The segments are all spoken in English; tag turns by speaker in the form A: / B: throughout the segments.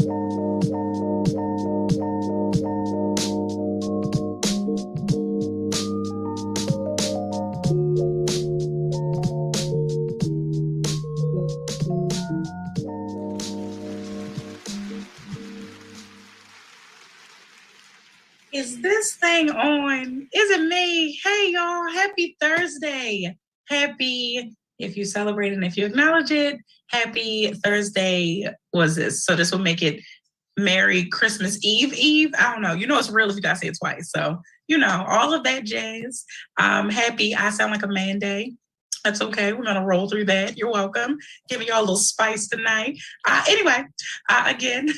A: Is this thing on? Is it me? Hey, y'all. Happy Thursday. Happy, if you celebrate and if you acknowledge it, happy Thursday was this. So this will make it Merry Christmas Eve. I don't know. You know it's real if you gotta say it twice. So, you know, all of that jazz. Happy, I sound like a man day. That's okay. We're going to roll through that. You're welcome. Giving y'all a little spice tonight. Anyway, again...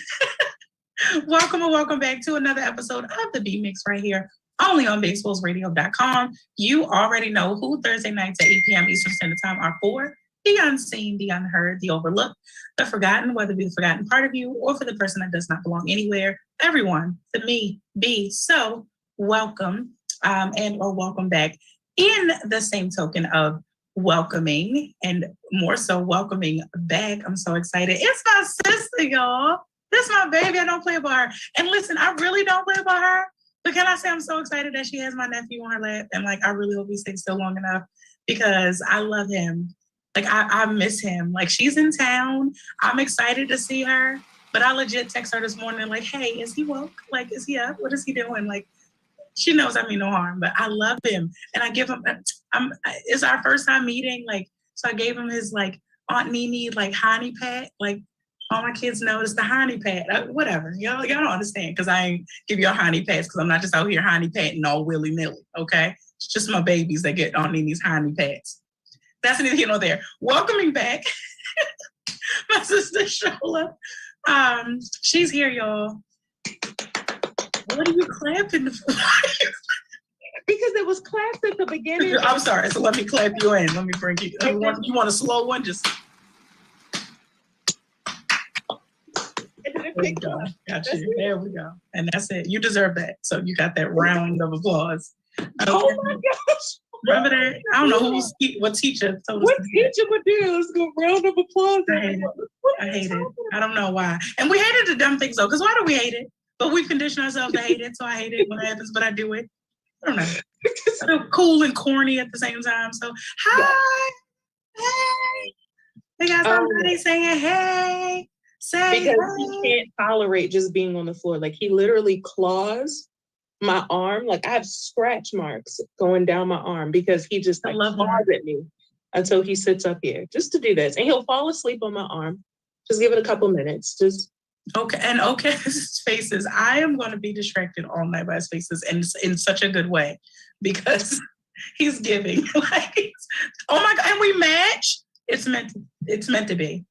A: Welcome and welcome back to another episode of the B Mix right here, only on BigSpoolsRadio.com. You already know who Thursday nights at 8 p.m. Eastern Standard Time are for. The unseen, the unheard, the overlooked, the forgotten, whether it be the forgotten part of you or for the person that does not belong anywhere. Everyone, to me, be. So welcome and or welcome back. In the same token of welcoming and more so welcoming back, I'm so excited. It's my sister, y'all. This is my baby. I don't play about her. And listen, I really don't play about her. But can I say I'm so excited that she has my nephew on her lap? And like, I really hope he stays still long enough because I love him. Like, I miss him. Like, she's in town. I'm excited to see her. But I legit text her this morning like, hey, is he woke? Like, is he up? What is he doing? Like, she knows I mean no harm, but I love him. And I give him, it's our first time meeting. Like, so I gave him his like Aunt Nene, like honey pat, like, all my kids know it's the honey pat. Whatever. Y'all don't understand because I ain't give y'all honey pats because I'm not just out here honey patting all willy-nilly, okay? It's just my babies that get on these honey pats. That's neither here nor there. Welcoming back my sister Shola. She's here, y'all. What are you clapping for?
B: Because it was clapped at the beginning.
A: I'm sorry. So let me clap you in. Let me bring you. You want a slow one? Just... There we go. Got you. There we go. And that's it. You deserve that. So you got that round of applause. Okay.
B: Oh my gosh.
A: Remember that? I don't know what teacher told us.
B: What teacher would do? Let's go round of applause.
A: I hate it. I don't know why. And we hated the dumb things though, because why do we hate it? But we condition ourselves to hate it. So I hate it when it happens, but I do it. I don't know. I feel cool and corny at the same time. So hi. Hey. We got somebody saying hey.
B: Because he can't tolerate just being on the floor. Like he literally claws my arm. Like I have scratch marks going down my arm because he just like claws at me until he sits up here just to do this. And he'll fall asleep on my arm. Just give it a couple minutes. Just
A: okay. And okay, his faces. I am going to be distracted all night by his faces and in such a good way because he's giving. Like, oh my God. And we match. It's meant to be.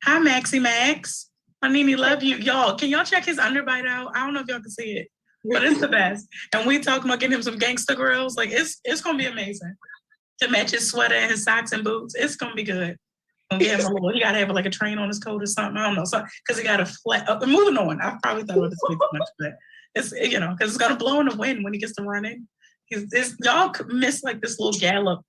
A: Hi, Maxie Max. I mean, he love you. Y'all, can y'all check his underbite out? I don't know if y'all can see it, but it's the best. And we talking about getting him some gangster grills. Like, it's going to be amazing. To match his sweater and his socks and boots, it's going to be good. He got to have like a train on his coat or something. I don't know. Because he got a flat. Moving on. I probably thought about this way too much, but it's, because it's going to blow in the wind when he gets to running. Y'all miss like this little gallop.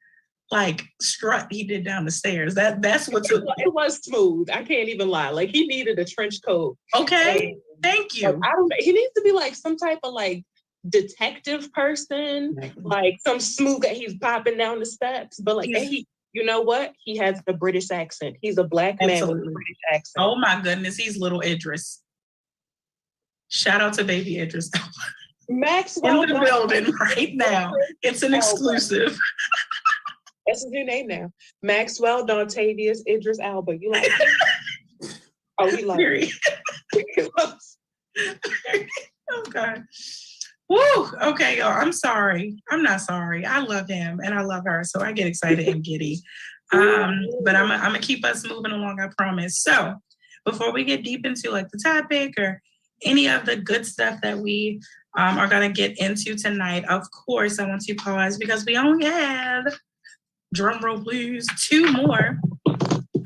A: Like strut he did down the stairs. That's what
B: it was smooth. I can't even lie. Like he needed a trench coat.
A: Okay, thank you.
B: I don't. He needs to be like some type of like detective person, like some smooth guy. He's popping down the steps, but like he, you know what? He has the British accent. He's a black man with a British accent.
A: Oh my goodness, he's little Idris. Shout out to baby Idris.
B: Maxwell
A: in the building right now. It's an exclusive.
B: That's his new name now. Maxwell Dontavius Idris Alba. You like it? Oh, he loves
A: it. Okay. Woo. Okay, y'all. I'm sorry. I'm not sorry. I love him and I love her. So I get excited and giddy. But I'm gonna keep us moving along, I promise. So before we get deep into like the topic or any of the good stuff that we are gonna get into tonight, of course, I want to pause because we only have, drum roll please, 2 more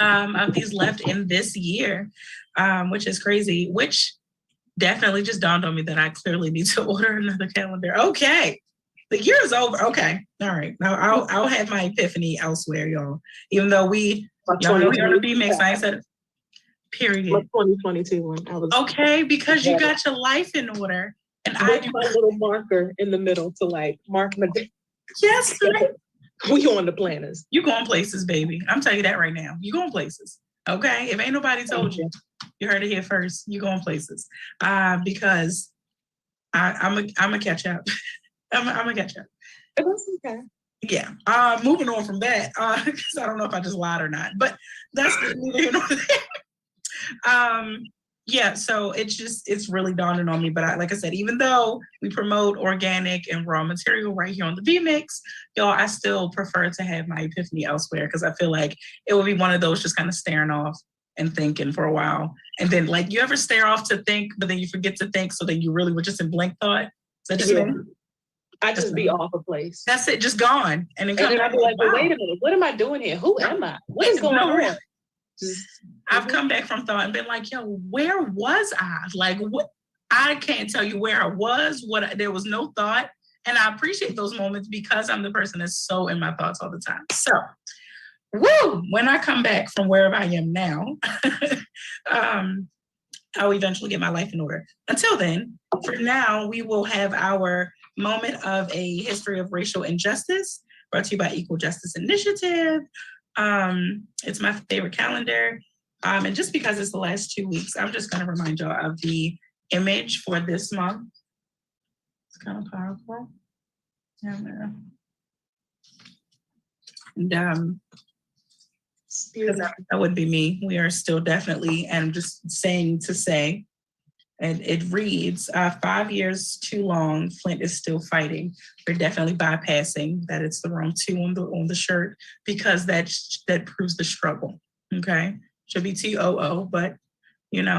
A: of these left in this year, which is crazy, which definitely just dawned on me that I clearly need to order another calendar. Okay, the year is over. Okay, all right. Now I'll have my epiphany elsewhere, y'all. Even though y'all know we're gonna be mixed. I said Period.
B: 2022 one. I was
A: okay because you got your life in order, and I
B: with my little marker in the middle to like mark my day.
A: Yes,
B: we on the planners.
A: You going places, baby. I'm telling you that right now. You going places. Okay, if ain't nobody told you, you heard it here first. You going places, because I'm a catch up. I'm a catch up.
B: That's okay.
A: Yeah. Moving on from that, because I don't know if I just lied or not, but that's neither here nor there. Yeah, so it's really dawning on me. But like I said, even though we promote organic and raw material right here on the V-Mix, y'all, I still prefer to have my epiphany elsewhere because I feel like it would be one of those just kind of staring off and thinking for a while. And then like you ever stare off to think, but then you forget to think, so then you really were just in blank thought. So just
B: I just be off a place.
A: That's it, just gone. And then
B: I'd be like, well, wait a minute, what am I doing here? Who am I? What is going on?
A: I've come back from thought and been like, yo, where was I? Like, what? I can't tell you where I was. There was no thought, and I appreciate those moments because I'm the person that's so in my thoughts all the time. So, when I come back from wherever I am now, I'll eventually get my life in order. Until then, for now, we will have our moment of a history of racial injustice, brought to you by Equal Justice Initiative. It's my favorite calendar. And just because it's the last 2 weeks, I'm just going to remind y'all of the image for this month. It's kind of powerful. Yeah, and because that would be me. We are still definitely, and I'm just saying to say, and it reads, 5 years too long, Flint is still fighting. We're definitely bypassing that it's the wrong 2 on the shirt because that proves the struggle, okay? Should be TOO, but,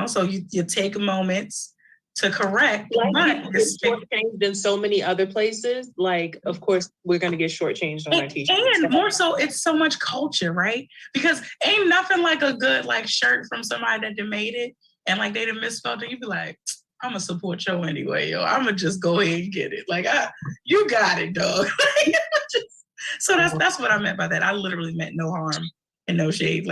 A: so you take moments to correct.
B: Like it's shortchanged in so many other places. Like, of course, we're going to get shortchanged on our t-shirts.
A: And more so, it's so much culture, right? Because ain't nothing like a good shirt from somebody that made it. And they done misspelled it, you be like, I'm gonna support you anyway, yo. I'm gonna just go ahead and get it. You got it, dog. So that's what I meant by that. I literally meant no harm and no shade.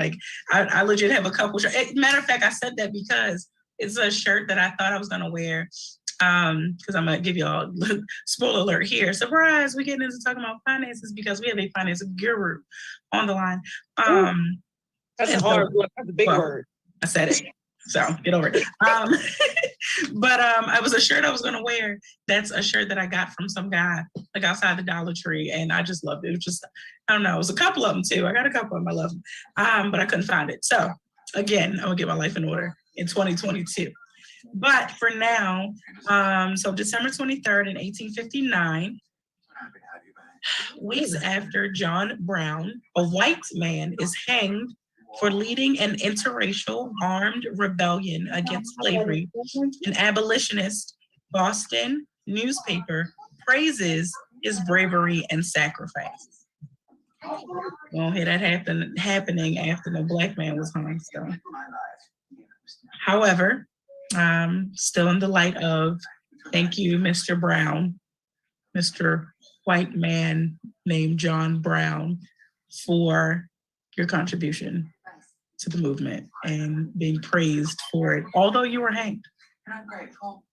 A: I legit have a couple shirts. Matter of fact, I said that because it's a shirt that I thought I was gonna wear. Because I'm gonna give y'all spoiler alert here. Surprise, we getting into talking about finances because we have a finance guru on the line.
B: That's a hard word. That's a big word.
A: I said it. So get over it. But it was a shirt I was gonna wear. That's a shirt that I got from some guy outside the Dollar Tree, and I just loved it. It was just, I don't know, it was a couple of them too. I got a couple of them, I love them. But I couldn't find it. So again, I'm gonna get my life in order in 2022. But for now, so December 23rd in 1859, weeks after John Brown, a white man is hanged for leading an interracial armed rebellion against slavery. An abolitionist Boston newspaper praises his bravery and sacrifice. We don't hear that happening after the black man was hung. So. However, still in the light of, thank you, Mr. Brown, Mr. White man named John Brown, for your contribution to the movement and being praised for it, although you were hanged. And I'm grateful.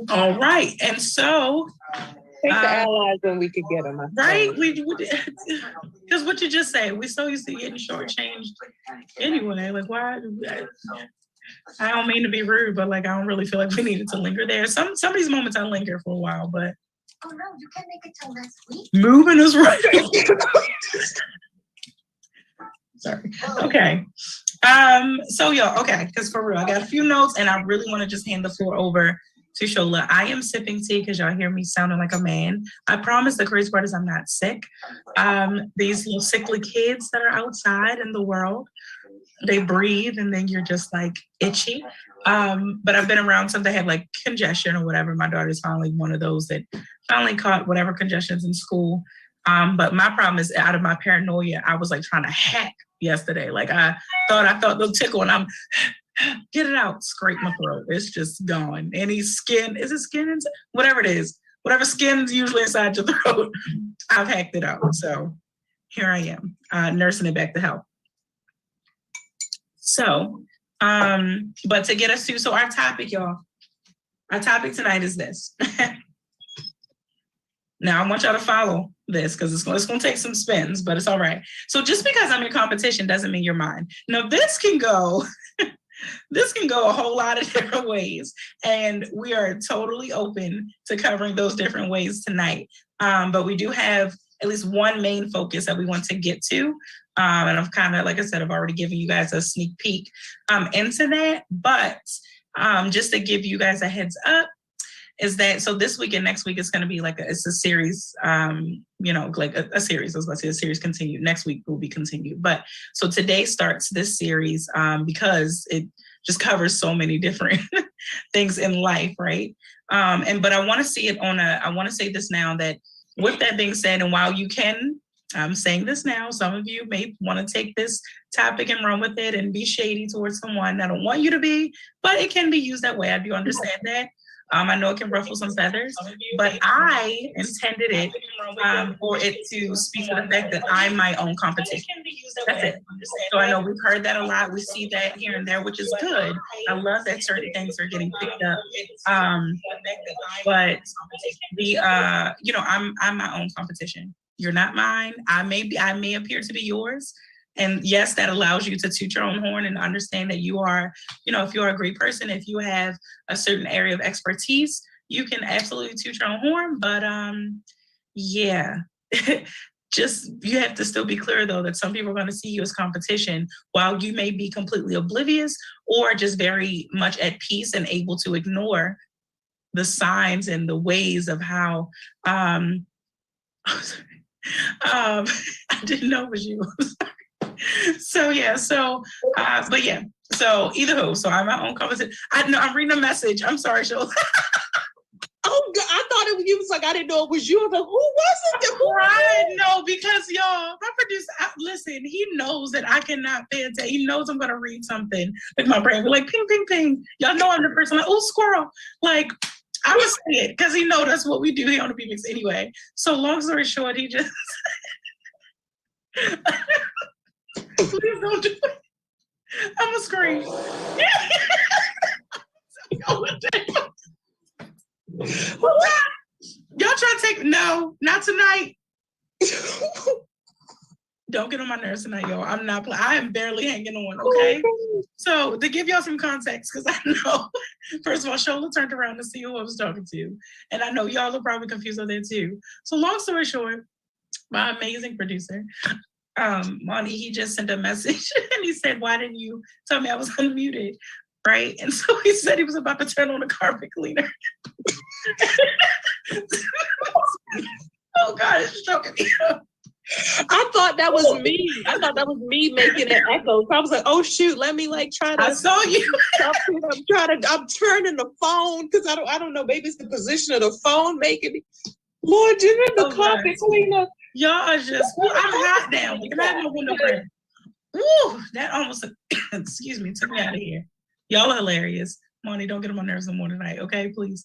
A: All right, and so
B: take the allies when we could get them.
A: Right, because what you just said, we're so used to getting shortchanged anyway. Why? I don't mean to be rude, but I don't really feel like we needed to linger there. Some of these moments I linger for a while, but
C: oh no, you can't make it till next week.
A: Moving is right. Sorry. Okay. So y'all, okay, because for real, I got a few notes and I really want to just hand the floor over to Shola. I am sipping tea because y'all hear me sounding like a man. I promise the crazy part is I'm not sick. These little sickly kids that are outside in the world, they breathe and then you're just itchy. But I've been around some that have congestion or whatever. My daughter's finally one of those that finally caught whatever congestions in school. But my problem is, out of my paranoia, I was trying to hack yesterday. I thought the tickle and I'm get it out, scrape my throat. It's just gone. Any skin, is it skin inside? Whatever it is, whatever skin's usually inside your throat, I've hacked it out. So here I am, nursing it back to health. So But to get us to, so our topic, y'all, our topic tonight is this. Now I want y'all to follow this because it's going to take some spins, but it's all right. So just because I'm in competition doesn't mean you're mine. Now this can go a whole lot of different ways, and we are totally open to covering those different ways tonight. But we do have at least one main focus that we want to get to. And I've kind of, like I said, I've already given you guys a sneak peek into that. But just to give you guys a heads up, is that so this week and next week it's going to be like it's a series, like a series. I was going to say a series continued. Next week will be continued. But so today starts this series because it just covers so many different things in life, right? But I want to see it I want to say this now that with that being said, and while you can, I'm saying this now, some of you may want to take this topic and run with it and be shady towards someone. I don't want you to be, but it can be used that way. I do understand that. I know it can ruffle some feathers, but I intended it for it to speak to the fact that I'm my own competition. That's it. So I know we've heard that a lot. We see that here and there, which is good. I love that certain things are getting picked up. But I'm my own competition. You're not mine. I may appear to be yours. And yes, that allows you to toot your own horn and understand that you are, if you're a great person, if you have a certain area of expertise, you can absolutely toot your own horn. But yeah, just you have to still be clear, though, that some people are going to see you as competition while you may be completely oblivious or just very much at peace and able to ignore the signs and the ways of how. I didn't know it was you. So either who. So I'm my own competition. I'm reading a message. I'm sorry, Shola.
B: Oh, I thought it was you. Was like, I didn't know it was you. I was like, who was it?
A: Right? No, because y'all, my producer, listen, he knows that I cannot pay attention. He knows I'm gonna read something with my brain. We're like, ping, ping, ping. Y'all know I'm the person like, oh, squirrel. Like, I would say it because he knows that's what we do here on the PBX anyway. So long story short, he just please don't do it. I'm a scream. Y'all try to take no, not tonight. Don't get on my nerves tonight, y'all. I'm not. I am barely hanging on. Okay. So to give y'all some context, because I know, first of all, Shola turned around to see who I was talking to, and I know y'all are probably confused on that too. So long story short, my amazing producer, Monty, he just sent a message and he said, "Why didn't you tell me I was unmuted?" Right, and so he said he was about to turn on the carpet cleaner. Oh God, it's choking me up.
B: I thought that was me. I thought that was me making an echo. So I was like, oh shoot, let me try to.
A: I saw you.
B: I'm turning the phone because I don't know. Maybe it's the position of the phone making me. Lord, you in the carpet cleaner.
A: Y'all are just. I'm hot now. Can I have my window prayer? Woo! That almost. Excuse me. Took me out of here. Y'all are hilarious. Monty, don't get on my nerves no more tonight, okay? Please.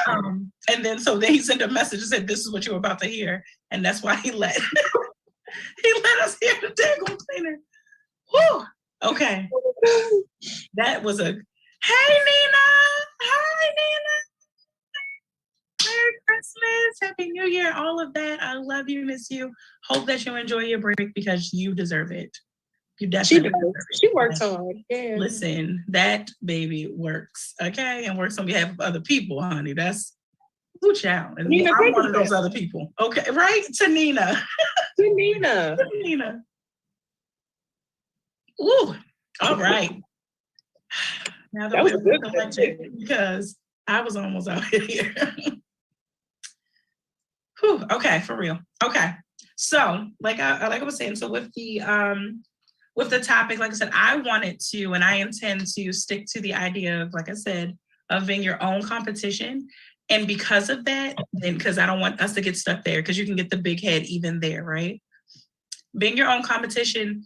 A: And then he sent a message and said, "This is what you were about to hear," and that's why he let us hear the daggone cleaner. Woo! Okay. That was a. Hey, Nina. Hi, Nina. Merry Christmas, Happy New Year, all of that. I love you, miss you. Hope that you enjoy your break because you deserve it. You definitely deserve it.
B: She works hard. Yeah.
A: Listen, that baby works, okay, and works on behalf of other people, honey. That's who child. And Nina, I'm one of those other people. Okay, right? To Nina.
B: To Nina.
A: To Nina. Ooh, all right. Now that was a good one because I was almost out here. Whew, okay, for real. Okay. So, like I was saying, so with the topic, like I said, I wanted to, and I intend to stick to the idea of, like I said, of being your own competition. And because of that, then because I don't want us to get stuck there, because you can get the big head even there, right? Being your own competition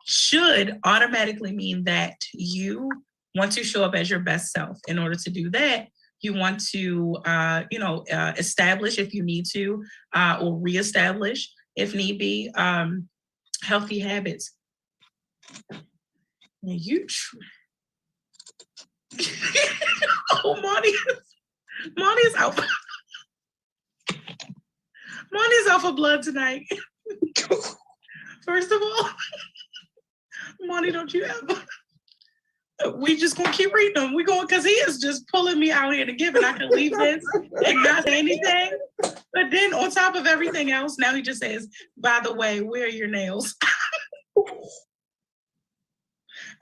A: should automatically mean that you want to show up as your best self. In order to do that, you want to, establish if you need to, or reestablish if need be, healthy habits. Now Oh, Monty's out. Monty's out for blood tonight. First of all, Monty, don't you ever. We just gonna keep reading them. We going because he is just pulling me out here to give, and I can leave this and not say anything. But then on top of everything else, now he just says, "By the way, where are your nails?"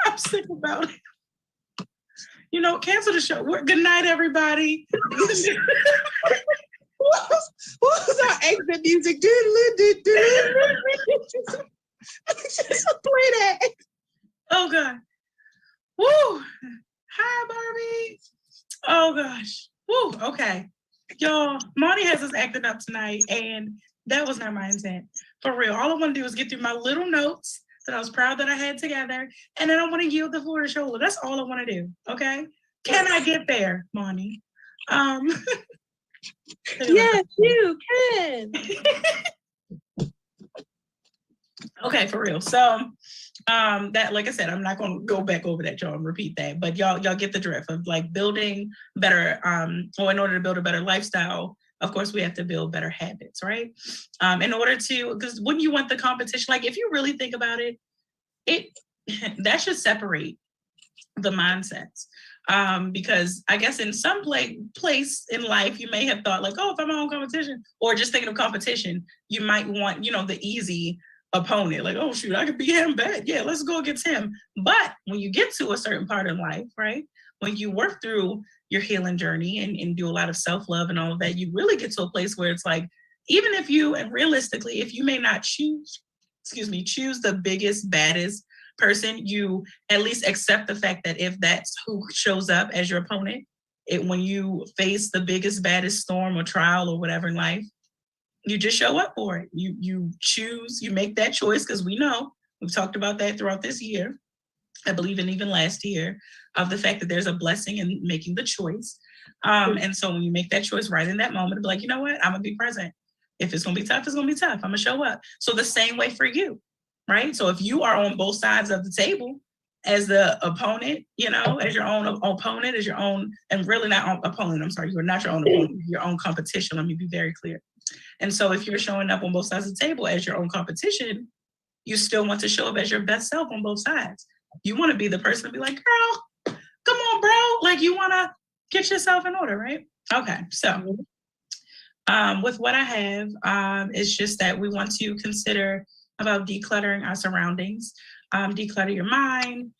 A: I'm sick about it. You know, cancel the show. Good night, everybody.
B: What was our exit music? Just play that.
A: Oh God. Woo. Hi, Barbie. Oh gosh. Woo. Okay. Y'all, Monty has us acting up tonight, and that was not my intent. For real. All I want to do is get through my little notes that I was proud that I had together, and then I want to yield the floor to Shola. That's all I want to do. Okay. Can I get there, Monty?
B: Yes, you can.
A: Okay, for real. So that, like I said, I'm not going to go back over that, y'all, and repeat that, but y'all get the drift of like building better, or in order to build a better lifestyle, of course, we have to build better habits, right? In order to, because when you want the competition, like if you really think about it, that should separate the mindsets. Because I guess in some place in life, you may have thought like, oh, if I'm my own competition, or just thinking of competition, you might want, the easy opponent, like, oh shoot, I could beat him bad. Yeah, let's go against him. But when you get to a certain part in life, right? When you work through your healing journey and do a lot of self-love and all of that, you really get to a place where it's like, even if you, and realistically, if you may not choose the biggest, baddest person, you at least accept the fact that if that's who shows up as your opponent, when you face the biggest, baddest storm or trial or whatever in life, you just show up for it. You choose, you make that choice, because we know, we've talked about that throughout this year, I believe, and even last year, of the fact that there's a blessing in making the choice. And so when you make that choice right in that moment, be like, you know what, I'm gonna be present. If it's gonna be tough, it's gonna be tough. I'm gonna show up. So the same way for you, right? So if you are on both sides of the table as the opponent, as your own opponent, as your own, and really not opponent, I'm sorry, you're not your own opponent, your own competition. Let me be very clear. And so if you're showing up on both sides of the table as your own competition, you still want to show up as your best self on both sides. You want to be the person to be like, girl, come on, bro. Like, you want to get yourself in order, right? Okay, so with what I have, it's just that we want to consider about decluttering our surroundings, declutter your mind.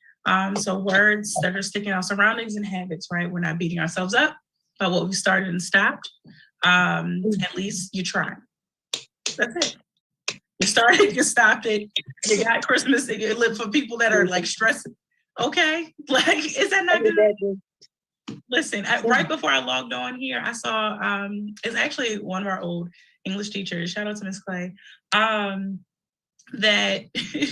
A: So words that are sticking out, surroundings and habits, right? We're not beating ourselves up by what we started and stopped. At least you tried. That's it. You started, you stopped it. You got Christmas. You live for people that are like stressing. Okay, like, is that not good? Listen, right before I logged on here, I saw it's actually one of our old English teachers. Shout out to Miss Clay. That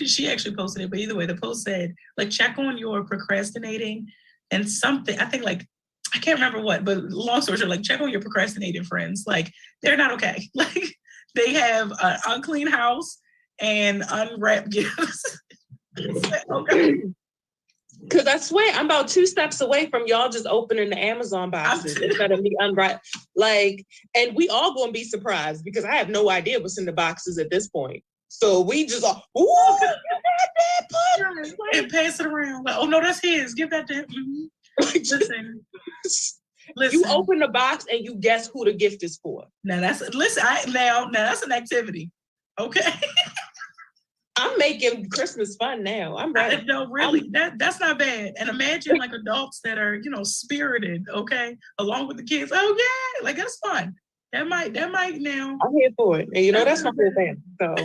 A: she actually posted it, but either way, the post said, like, check on your procrastinating and something. I think, like, I can't remember what, but long story short, like, check on your procrastinating friends. Like, they're not okay. Like, they have an unclean house and unwrapped gifts. Okay.
B: Because I swear, I'm about 2 steps away from y'all just opening the Amazon boxes instead of me unwrapped. Like, and we all gonna be surprised because I have no idea what's in the boxes at this point. So we just all, ooh,
A: and pass it around. Like, oh no, that's his. Give that to him. Mm-hmm. Listen.
B: You open the box and you guess who the gift is for.
A: Now that's now that's an activity. Okay.
B: I'm making Christmas fun now. I'm ready.
A: No, really, that's not bad. And imagine like adults that are, spirited, okay, along with the kids. Oh yeah, like that's fun. That might now.
B: I'm here for it. And that's my whole family. So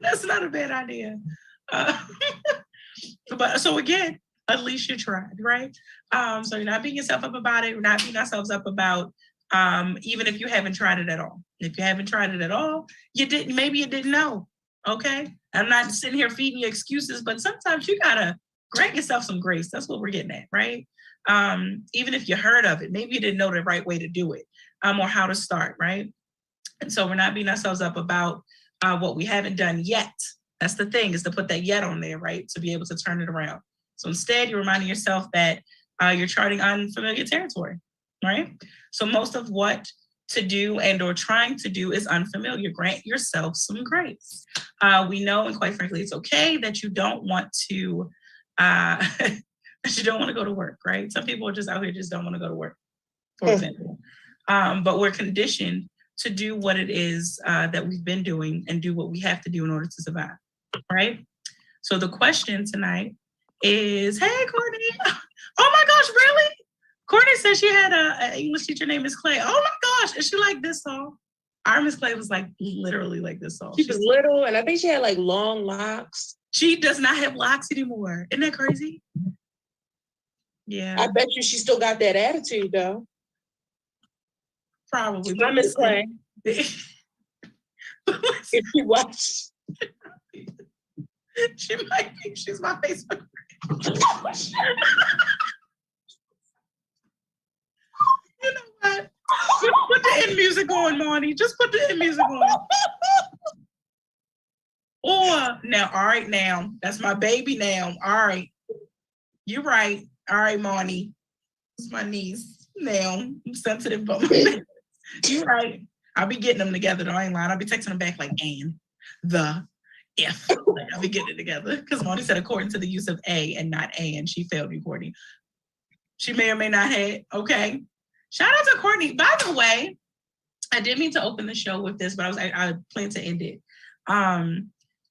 A: that's not a bad idea. But so again, at least you tried, right? So you're not beating yourself up about it. We're not beating ourselves up about even if you haven't tried it at all. If you haven't tried it at all, maybe you didn't know. Okay. I'm not sitting here feeding you excuses, but sometimes you gotta grant yourself some grace. That's what we're getting at, right? Even if you heard of it, maybe you didn't know the right way to do it, or how to start, right? And so we're not beating ourselves up about what we haven't done yet. That's the thing, is to put that yet on there, right? To be able to turn it around. So instead, you're reminding yourself that you're charting unfamiliar territory, right? So most of what to do and or trying to do is unfamiliar. Grant yourself some grace. We know, and quite frankly, it's okay that you don't want to that you don't want to go to work, right? Some people are just out here just don't want to go to work, for example. But we're conditioned to do what it is that we've been doing and do what we have to do in order to survive, right? So the question tonight is, hey, Courtney. Oh my gosh, really? Courtney said she had an English teacher named Miss Clay. Oh my gosh, is she like this tall? Our Miss Clay was like literally like this tall.
B: She was little, and I think she had like long locks.
A: She does not have locks anymore. Isn't that crazy? Yeah.
B: I bet you she still got that attitude though.
A: Probably.
B: My Miss Clay. If you watch.
A: She might think she's my Facebook. You know what? Just put the end music on, Monty. Just put the end music on. Or now, all right, now. That's my baby now. All right. You're right. All right, Monty. It's my niece. Now. I'm sensitive, but you're right. I'll be getting them together, though. I ain't lying. I'll be texting them back like, and, the, if. Like, I'll be getting it together. Because Monty said according to the use of a and not and, she failed me, Courtney. She may or may not have. Okay. Shout out to Courtney. By the way, I did mean to open the show with this, but I plan to end it.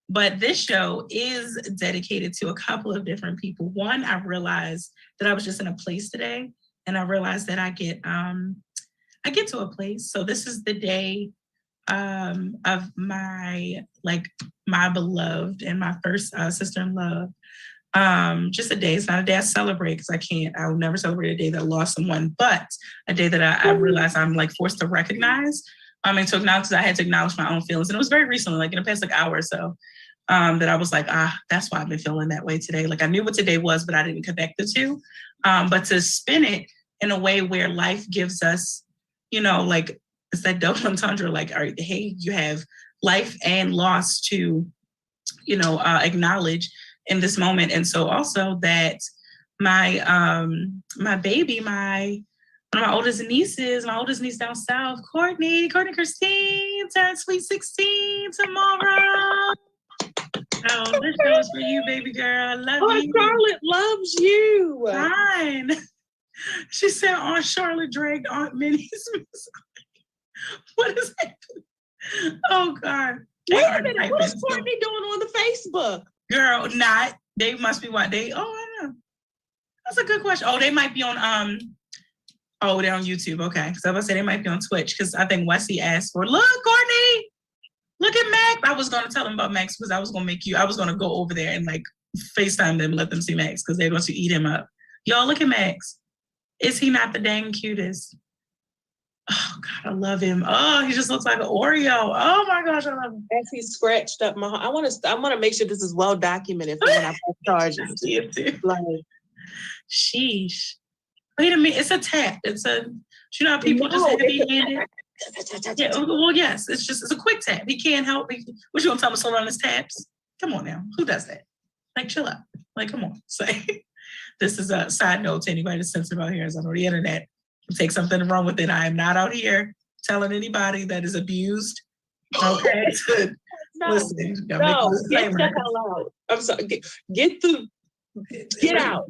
A: But this show is dedicated to a couple of different people. One, I realized that I was just in a place today, and I realized that I get to a place. So this is the day of my beloved and my first sister-in-law. Just a day. It's not a day I celebrate because I will never celebrate a day that I lost someone, but a day that I realized I'm like forced to recognize. And to acknowledge, because I had to acknowledge my own feelings. And it was very recently, like in the past hour or so, that I was like, that's why I've been feeling that way today. Like I knew what today was, but I didn't connect the two. But to spin it in a way where life gives us, like it's that double entendre, like, all right, hey, you have life and loss to, acknowledge in this moment. And so also that my baby, one of my oldest nieces, my oldest niece down south, Courtney Christine, turns sweet 16 tomorrow. Oh, this show is for you, baby girl. I love you.
B: Charlotte loves you.
A: Fine. She said Aunt Charlotte dragged Aunt Minnie's music. What is happening? Oh, God.
B: Wait a minute. What is Courtney doing on the Facebook?
A: Girl, not. They must be what they. Oh, I know. That's a good question. Oh, they might be on they're on YouTube. Okay, so I was gonna say they might be on Twitch because I think Wesley asked for. Look, Courtney, look at Max. I was gonna tell them about Max because I was gonna go over there and like FaceTime them, let them see Max because they're going to eat him up. Y'all, look at Max. Is he not the dang cutest? Oh God, I love him. Oh, he just looks like an Oreo. Oh my gosh, I love him.
B: As he scratched up my, I want to make sure this is well documented for when I press charges. Like,
A: sheesh. Wait a minute, it's a tap. It's a, how people just heavy-handed. Yeah, well, yes, it's a quick tap. He can't help me. What you gonna tell me slow down his taps? Come on now, who does that? Like, chill out. Like, come on. Say, this is a side note to anybody that's sensitive out here. As I'm on the internet, take something wrong with it. I am not out here telling anybody that is abused. Okay, listen.
B: Get the hell out. I'm sorry. Get out.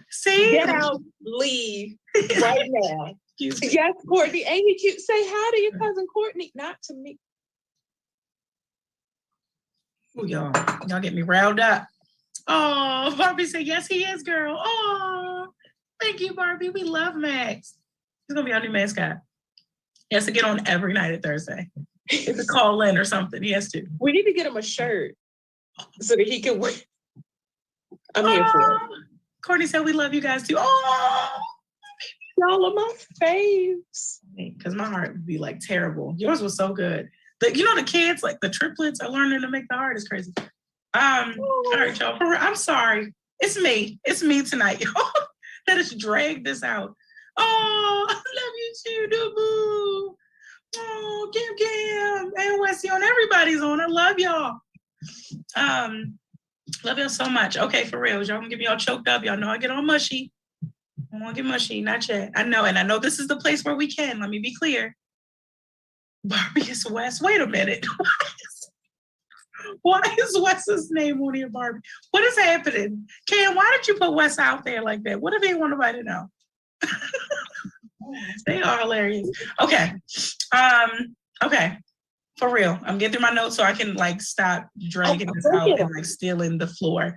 A: See,
B: get out. Leave right now. Yes, Courtney, ain't he cute? Say hi to your cousin Courtney, not to me.
A: Ooh, y'all get me riled up. Oh, Barbie said, yes, he is, girl. Oh, thank you, Barbie. We love Max. He's going to be our new mascot. He has to get on every night at Thursday. He has to call in or something. He has to.
B: We need to get him a shirt so that he can wear. I'm here for it.
A: Courtney said, we love you guys too. Oh,
B: y'all are my faves.
A: Because my heart would be like terrible. Yours was so good. The kids, like the triplets are learning to make the heart is crazy. All right, y'all. I'm sorry. It's me. It's me tonight, y'all. That has dragged this out. Oh, I love you too, Doo-Boo. Oh, Kim, and Wesley on. Everybody's on. I love y'all. Love y'all so much. Okay, for real. Y'all gonna get me all choked up. Y'all know I get all mushy. I won't get mushy, not yet. I know, and I know this is the place where we can. Let me be clear. Barbie is Wes. Wait a minute. Why is Wes's name on here, Barbie? What is happening? Cam, why did you put Wes out there like that? What if they want nobody to know? They are hilarious. Okay. Okay. For real. I'm getting through my notes so I can like stop dragging this out and like stealing the floor.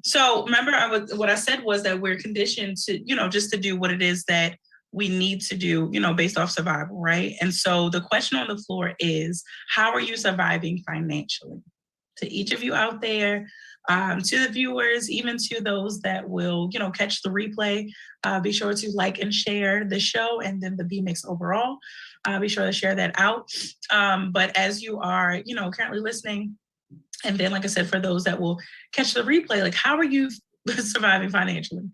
A: So remember what I said was that we're conditioned to, just to do what it is that we need to do, based off survival, right? And so the question on the floor is, how are you surviving financially? To each of you out there, to the viewers, even to those that will, catch the replay, be sure to like and share the show and then the B-Mix overall. Be sure to share that out. But as you are, currently listening, and then, like I said, for those that will catch the replay, like, how are you surviving financially?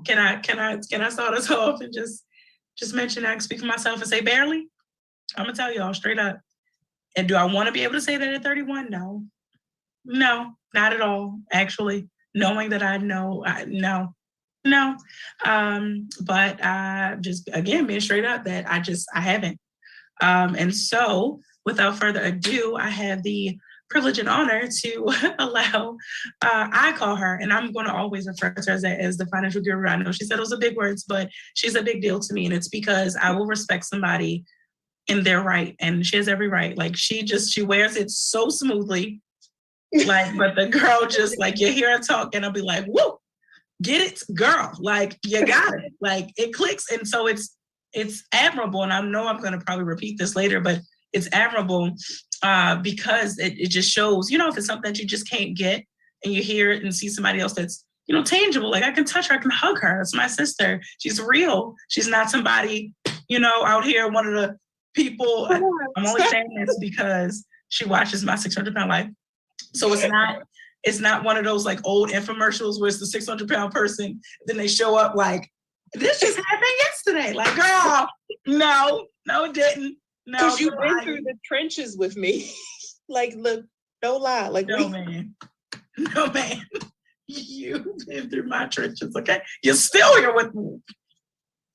A: Can I start us off and just mention, I can speak for myself and say barely? I'm gonna tell y'all straight up. And do I want to be able to say that at 31? No, not at all. Actually, knowing that I know, no. But just again being straight up that I haven't. And so, without further ado, I have the privilege and honor to allow, I call her, and I'm going to always refer to her as the financial guru. I know she said those are big words, but she's a big deal to me. And it's because I will respect somebody in their right. And she has every right. Like she wears it so smoothly. Like, but the girl just like, you hear her talk and I'll be like, whoa, get it, girl. Like you got it. Like it clicks. And so it's admirable. And I know I'm going to probably repeat this later, but it's admirable because it just shows, if it's something that you just can't get and you hear it and see somebody else that's, tangible, like I can touch her, I can hug her. It's my sister. She's real. She's not somebody, out here, one of the people. I'm only saying this because she watches my 600-pound life. So it's not one of those like old infomercials where it's the 600-pound person. Then they show up like, this just happened yesterday. Like, girl, no, it didn't. No,
B: because you've been through the trenches with me. Like, look, no lie. Like,
A: no, man. You've been through my trenches, okay? You're still here with me.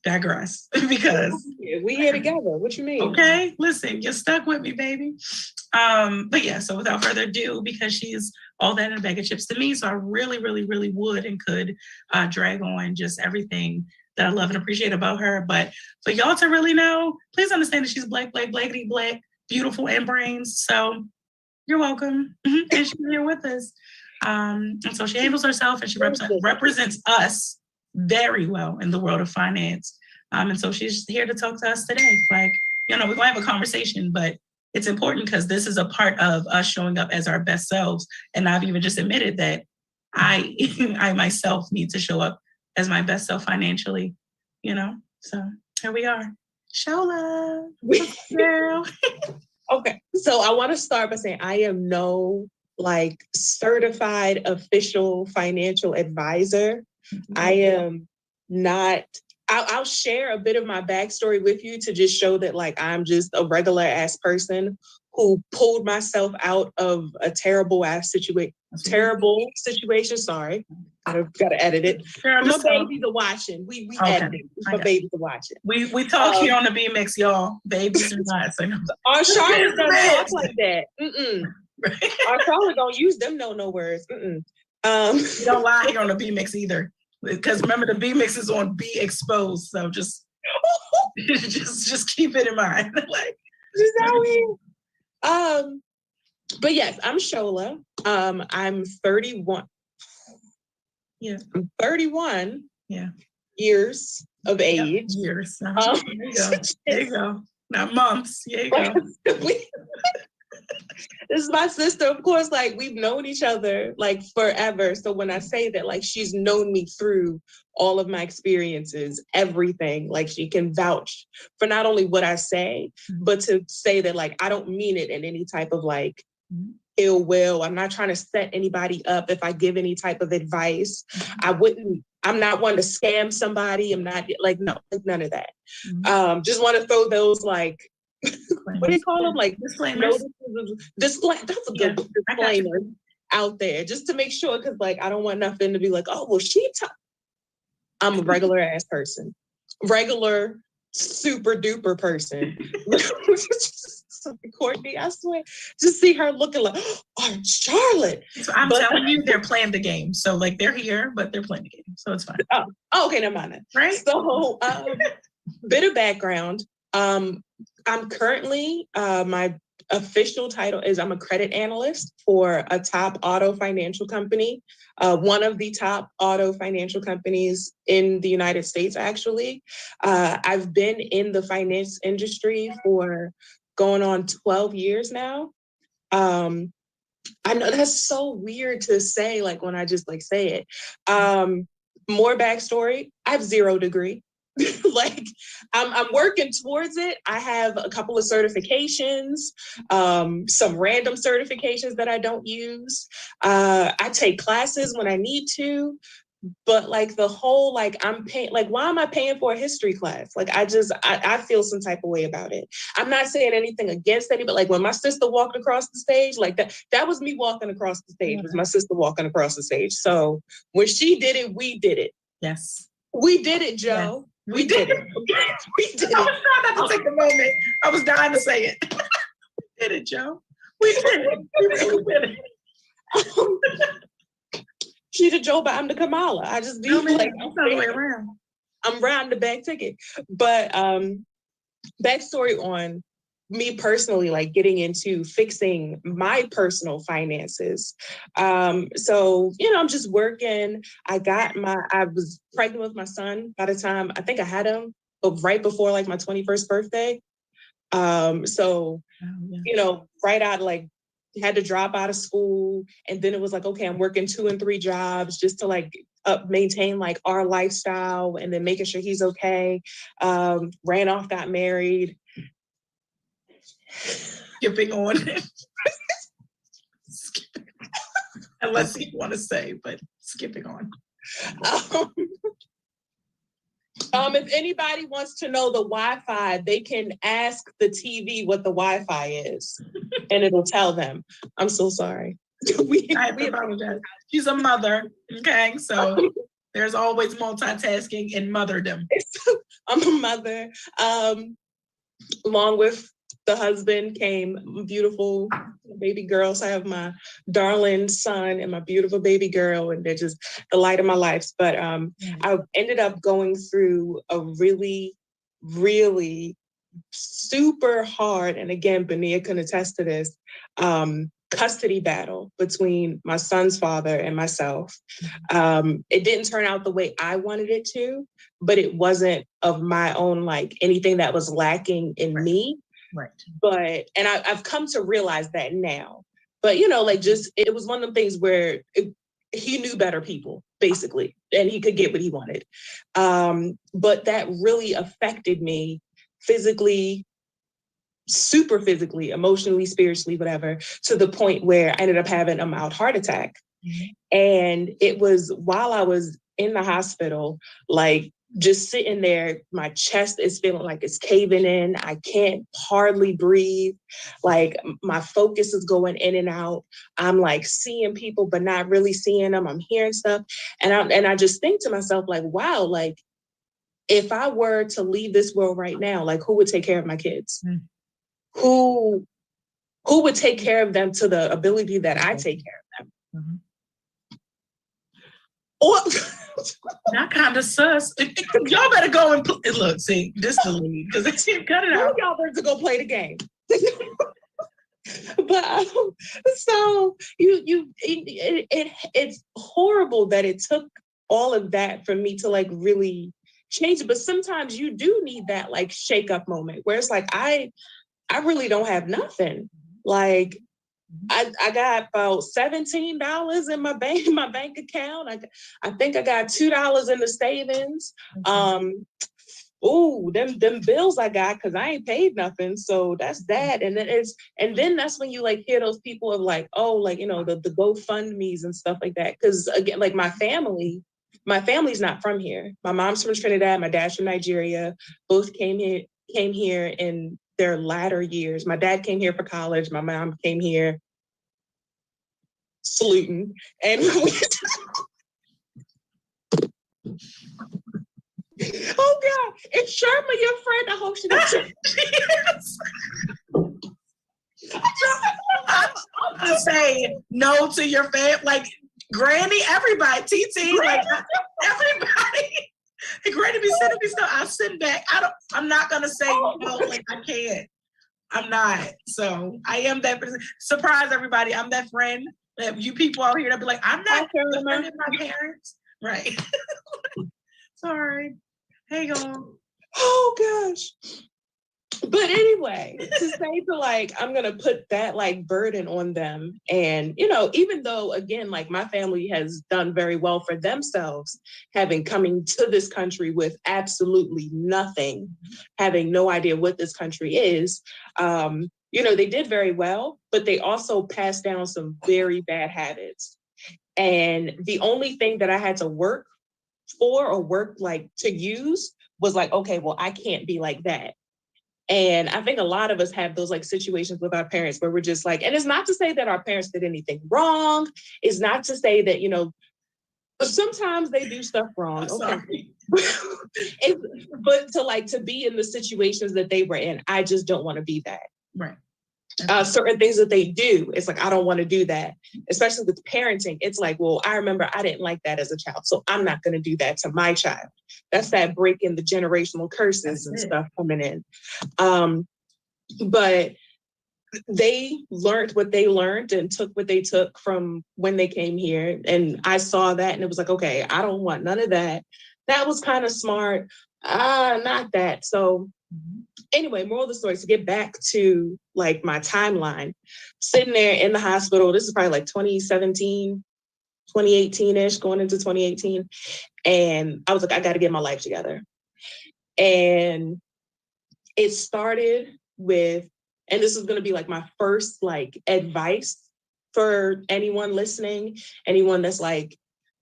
A: Digress, because
B: we here together. What you mean?
A: Okay, listen, you're stuck with me, baby. But yeah, so without further ado, because she's all that in a bag of chips to me, so I really, really, really would and could drag on just everything that I love and appreciate about her. But for y'all to really know, please understand that she's black, blackity black, beautiful, and brains. So you're welcome. And she's here with us. And so she handles herself and she represents us very well in the world of finance. And so she's here to talk to us today. Like, we're going to have a conversation, but it's important because this is a part of us showing up as our best selves. And I've even just admitted that I myself need to show up as my best self financially, So here we are. Show love, girl.
B: Okay, so I want to start by saying I am no certified official financial advisor. Mm-hmm. I am not. I'll share a bit of my backstory with you to just show that I'm just a regular ass person who pulled myself out of a terrible situation. Sorry, I've got to edit it. Girl, my babies are watching. We edit it. My babies are watching.
A: We talk here on the B-Mix, y'all. Babies are not. So
B: our Charlotte don't talk like that. Our Charlotte don't use them no words.
A: You don't lie here on the B-Mix either. Because remember, the B-Mix is on Be Exposed, so just keep it in mind.
B: Just how we. But yes, I'm Shola. I'm 31.
A: Yeah,
B: I'm 31.
A: Yeah,
B: years of age.
A: Years. There you go. Not months. There you go.
B: This is my sister, of course, we've known each other forever. So when I say that, she's known me through all of my experiences, everything, she can vouch for not only what I say, but to say that I don't mean it in any type of ill will. I'm not trying to set anybody up if I give any type of advice. I'm not one to scam somebody. I'm not none of that. Just want to throw those what do you call them?
A: Disclaimers.
B: That's a good disclaimer out there, just to make sure, because I don't want nothing to be oh, well, she I'm a regular ass person. Regular, super duper person. Courtney, I swear, just see her looking like, oh, Charlotte.
A: So I'm telling you, they're playing the game. So like they're here, but they're playing the game. So it's fine.
B: Oh, okay, never mind that.
A: Right?
B: So bit of background. I'm currently, my official title is I'm a credit analyst for a top auto financial company, one of the top auto financial companies in the United States, actually. I've been in the finance industry for going on 12 years now. I know that's so weird to say, like when I just like say it. More backstory, I have 0 degree. Like I'm working towards it. I have a couple of certifications, some random certifications that I don't use. I take classes when I need to, but like the whole, like I'm paying, like, why am I paying for a history class? Like I feel some type of way about it. I'm not saying anything against anybody, but like when my sister walked across the stage, like that was me walking across the stage, was my sister walking across the stage. So when she did it, we did it.
A: Yes.
B: We did it, Joe. Yes. We did it. We did it.
A: I was trying not to take the moment. I was dying to say it. We did it, Joe. We did it. We really did it.
B: She's a Joe, but I'm the Kamala. I just be like,
A: I'm the way around.
B: I'm round the back ticket. But backstory on me personally, like getting into fixing my personal finances. So, I'm just working. I was pregnant with my son by the time I think I had him, but right before like my 21st birthday. Right out, like had to drop out of school. And then it was like, okay, I'm working 2 and 3 jobs just to like maintain like our lifestyle and then making sure he's okay. Ran off, got married.
A: Skipping on. Unless you want to say, but skipping on.
B: If anybody wants to know the Wi-Fi, they can ask the TV what the Wi-Fi is, and it'll tell them. I'm so sorry.
A: We apologize. She's a mother, okay? So there's always multitasking in motherdom.
B: I'm a mother. Along with the husband came beautiful baby girls. I have my darling son and my beautiful baby girl, and they're just the light of my life. But I ended up going through a really, really super hard, and again, Benia can attest to this, custody battle between my son's father and myself. It didn't turn out the way I wanted it to, but it wasn't of my own, like anything that was lacking in me.
A: Right.
B: But, and I've come to realize that now, but it was one of them things where he knew better people, basically, and he could get what he wanted. But that really affected me physically, super physically, emotionally, spiritually, whatever, to the point where I ended up having a mild heart attack. Mm-hmm. And it was while I was in the hospital, like just sitting there, my chest is feeling like it's caving in. I can't hardly breathe. Like my focus is going in and out. I'm like seeing people, but not really seeing them. I'm hearing stuff. And I just think to myself, like, wow, like if I were to leave this world right now, like who would take care of my kids? Mm. Who would take care of them to the ability that I take care of them? Mm-hmm.
A: That kind of sus. Y'all better go and look. See, this the lead because they cut it out.
B: Y'all better go play the game. But so it's horrible that it took all of that for me to like really change it. But sometimes you do need that like shake up moment where it's like I really don't have nothing. Like I got about $17 in my bank account. I think I got $2 in the savings. Them bills I got because I ain't paid nothing. So that's that. And then that's when you like hear those people of like, oh, like, the GoFundMe's and stuff like that. Because again, like my family's not from here. My mom's from Trinidad, my dad's from Nigeria. Both came here in their latter years. My dad came here for college. My mom came here saluting. And Oh God, is Sherma your friend? I hope she doesn't.
A: I'm gonna say no to your fam, like Granny, everybody, TT, like everybody. Granny be sending me stuff. I send back. I'm not gonna say no, like I can't. I'm not. So I am that person. Surprise everybody. I'm that friend that you people out here that be like, I'm not the friend of my parents. Right. Sorry. Hey y'all.
B: Oh gosh. But anyway, to say to like, I'm going to put that like burden on them. And, you know, even though, again, like my family has done very well for themselves, having coming to this country with absolutely nothing, having no idea what this country is, you know, they did very well, but they also passed down some very bad habits. And the only thing that I had to work for or work like to use was like, okay, well, I can't be like that. And I think a lot of us have those like situations with our parents where we're just like, and it's not to say that our parents did anything wrong. It's not to say that, you know, sometimes they do stuff wrong. Okay. But to like, to be in the situations that they were in, I just don't want to be that.
A: Right.
B: Certain things that they do, it's like, I don't want to do that, especially with parenting. It's like, well, I remember I didn't like that as a child, so I'm not going to do that to my child. That's that breaking the generational curses and stuff coming in. But they learned what they learned and took what they took from when they came here. And I saw that and it was like, okay, I don't want none of that. That was kind of smart. Not that. So anyway, moral of the story, to get back to like my timeline, sitting there in the hospital, this is probably like 2017, 2018-ish, going into 2018. And I was like, I got to get my life together. And it started with, and this is going to be like my first like advice for anyone listening, anyone that's like,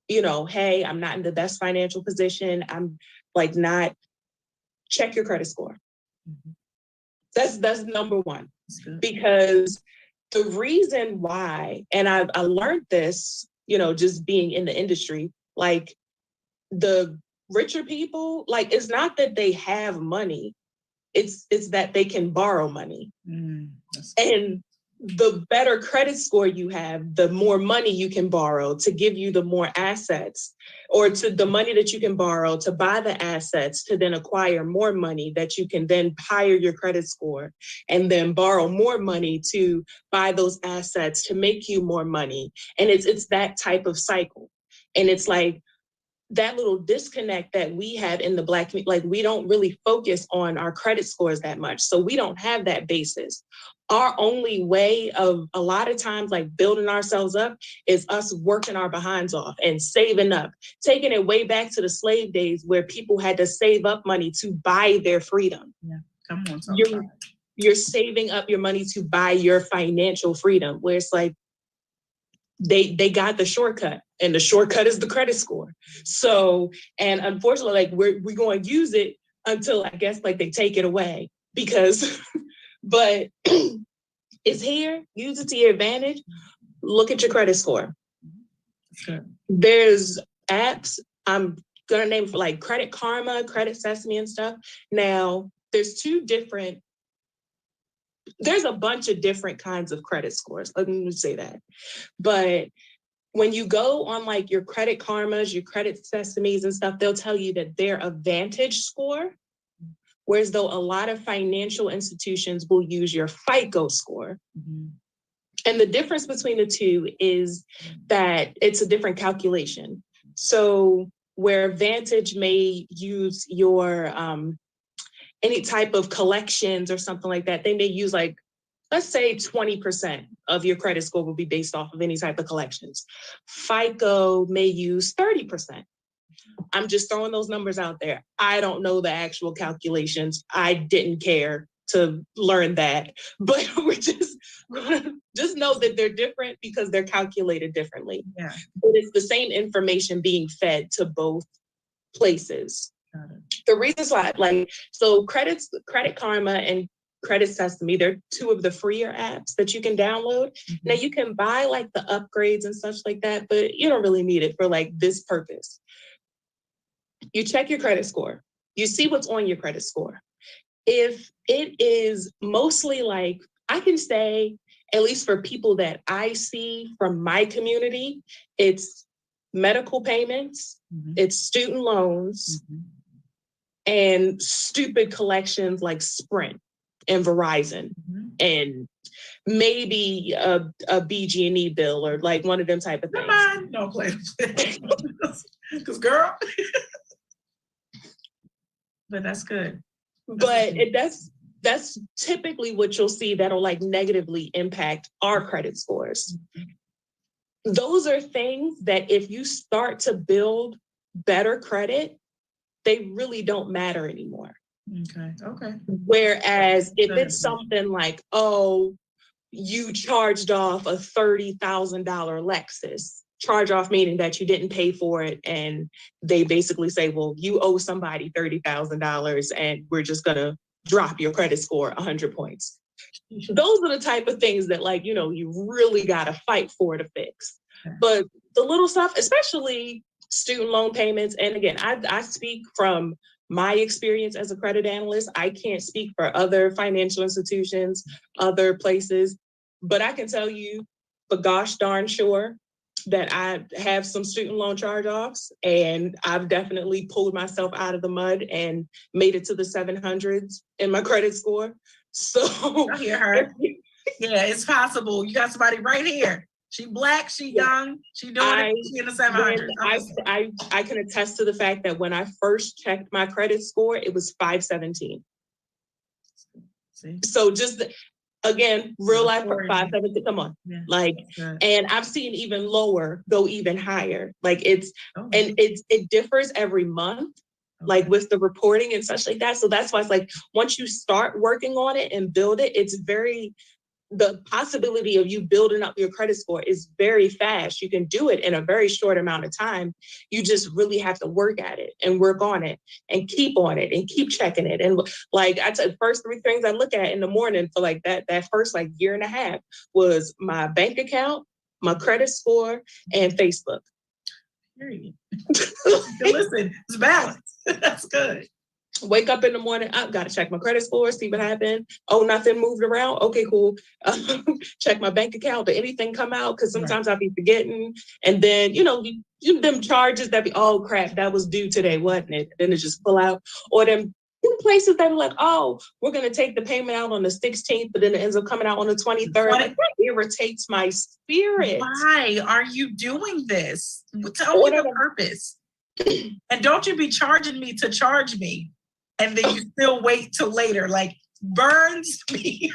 B: you know, hey, I'm not in the best financial position. I'm like not, check your credit score. That's number one, because the reason why, and I learned this, you know, just being in the industry, like the richer people, like it's not that they have money, it's that they can borrow money. And the better credit score you have, the more money you can borrow to give you the more assets, or to the money that you can borrow to buy the assets to then acquire more money that you can then higher your credit score and then borrow more money to buy those assets to make you more money. And it's that type of cycle. And it's like that little disconnect that we have in the Black community, like we don't really focus on our credit scores that much. So we don't have that basis. Our only way of a lot of times like building ourselves up is us working our behinds off and saving up, taking it way back to the slave days where people had to save up money to buy their freedom.
A: Yeah, come on.
B: You're saving up your money to buy your financial freedom, where it's like, they got the shortcut, and the shortcut is the credit score. So, and unfortunately, like we're going to use it until I guess like they take it away, because, but it's here, use it to your advantage. Look at your credit score.
A: Good.
B: There's apps, I'm gonna name for like Credit Karma, Credit Sesame and stuff. Now there's a bunch of different kinds of credit scores. Let me say that. But when you go on like your Credit Karmas, your Credit Sesames and stuff, they'll tell you that they're a Vantage score, whereas though a lot of financial institutions will use your FICO score. And the difference between the two is that it's a different calculation. So where Vantage may use your any type of collections or something like that, they may use like, let's say 20% of your credit score will be based off of any type of collections. FICO may use 30%. I'm just throwing those numbers out there. I don't know the actual calculations. I didn't care to learn that, but we're just know that they're different because they're calculated differently.
A: Yeah.
B: But it's the same information being fed to both places. The reasons why, like, so Credit Karma and Credit Sesame, they're two of the freer apps that you can download. Now you can buy like the upgrades and such like that, but you don't really need it for like this purpose. You check your credit score. You see what's on your credit score. If it is mostly like, I can say, at least for people that I see from my community, it's medical payments, it's student loans, and stupid collections like Sprint and Verizon, and maybe a BG&E bill or like one of them type of things.
A: Come on, don't play. Because girl. But that's good.
B: But that's typically what you'll see that'll like negatively impact our credit scores. Those are things that if you start to build better credit, they really don't matter anymore.
A: Okay.
B: Whereas if it's something like, oh, you charged off a $30,000 Lexus, charge off meaning that you didn't pay for it, and they basically say, well, you owe somebody $30,000 and we're just gonna drop your credit score 100 points. Those are the type of things that, like, you really gotta fight for to fix. But the little stuff, especially student loan payments, and again, I speak from my experience as a credit analyst. I can't speak for other financial institutions, other places, but I can tell you for gosh darn sure that I have some student loan charge-offs, and I've definitely pulled myself out of the mud and made it to the 700s in my credit score. So
A: I hear her. Yeah, it's possible. You got somebody right here. She Black, she young, she doing it, she in the 700s.
B: I can attest to the fact that when I first checked my credit score, it was 517. See? So just again, real life 517. Come on, and I've seen even lower go even higher. Like it differs every month, like with the reporting and such like that. So that's why it's like once you start working on it and build it, the possibility of you building up your credit score is very fast. You can do it in a very short amount of time. You just really have to work at it and work on it and keep on it and keep checking it. And like the first 3 things I look at in the morning for like that first like year and a half was my bank account, my credit score, and Facebook.
A: Period. Listen, it's balanced. That's good.
B: Wake up in the morning, I've got to check my credit score, see what happened. Oh, nothing moved around. Okay, cool. Check my bank account. Did anything come out? Because sometimes I'll be forgetting. And then, them charges that be, oh crap, that was due today, wasn't it? Then it just pull out. Or them places that are like, oh, we're going to take the payment out on the 16th, but then it ends up coming out on the 23rd. Like, that irritates my spirit.
A: Why are you doing this? Tell me the purpose. And don't you be charging me to charge me. And then you still wait till later, like burns me.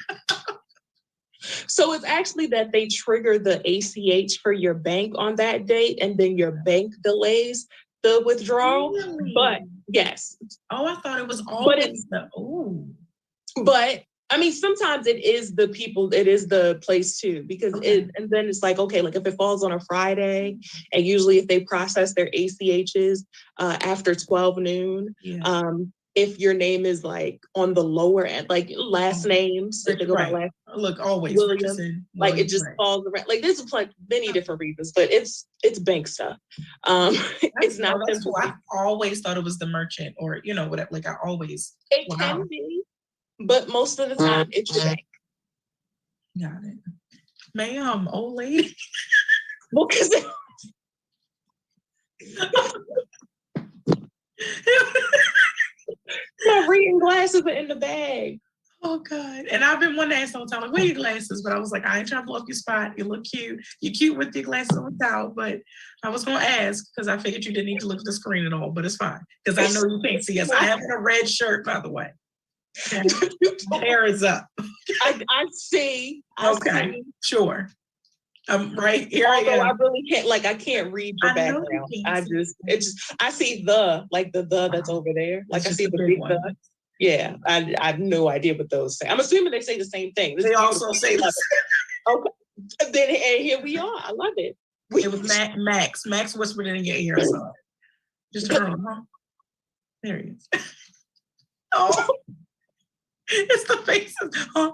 B: So it's actually that they trigger the ACH for your bank on that date, and then your bank delays the withdrawal. Really? But yes.
A: Oh, I thought it was always
B: But I mean, sometimes it is the people, it is the place too, because and then it's like, okay, like if it falls on a Friday, and usually if they process their ACHs after 12 noon, if your name is like on the lower end, like last names, if they go by last,
A: look, always
B: William, like it just falls around. Like there's like many different reasons, but it's bank stuff. It's not.
A: That's cool. I always thought it was the merchant or whatever. Like I always.
B: It can be, but most of the time it's your bank.
A: Got it, ma'am, old lady.
B: Well, because. My reading glasses are in the bag.
A: Oh God. And I've been wanting to ask all the time, like, where are your glasses? But I was like, I ain't trying to blow up your spot. You look cute. You're cute with your glasses without, but I was gonna ask because I figured you didn't need to look at the screen at all, but it's fine. Because I know you can't see us. I have a red shirt, by the way. Hair is up.
B: I see.
A: Okay, see. Sure. Right here.
B: Although I really can't, like, I can't read your background. I see the that's over there. Like I see the big the. Yeah, I have no idea what those say. I'm assuming they say the same thing.
A: They also say the
B: same. Okay. Then and here we are. I love it.
A: It was Max. Max whispered it in your ear. So just turn on, huh? There he is. Oh, it's the faces. Huh?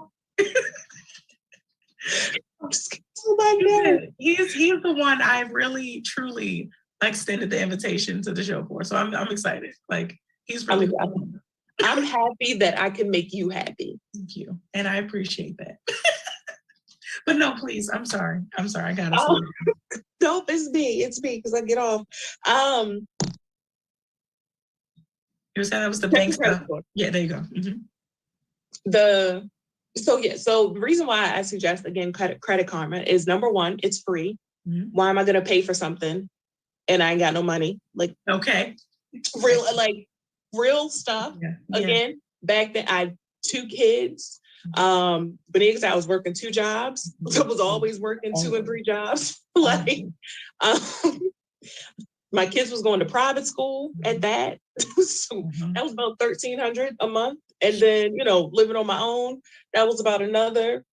A: Oh my God. He's the one I really truly extended the invitation to the show for. So I'm excited. Like he's really cool.
B: I'm happy that I can make you happy.
A: Thank you. And I appreciate that. But no, please. I'm sorry. I gotta say.
B: Nope, it's me because I get off.
A: You were saying that was the bank stuff. Yeah, there you go. Mm-hmm.
B: So the reason why I suggest again Credit Karma is number one, it's free.
A: Mm-hmm.
B: Why am I gonna pay for something and I ain't got no money? Like
A: okay.
B: Real stuff. Yeah. Again, back then I had 2 kids. Benia, I was working 2 jobs. So I was always working 2 and 3 jobs. My kids was going to private school at that. So that was about $1,300 a month. And then, living on my own, that was about another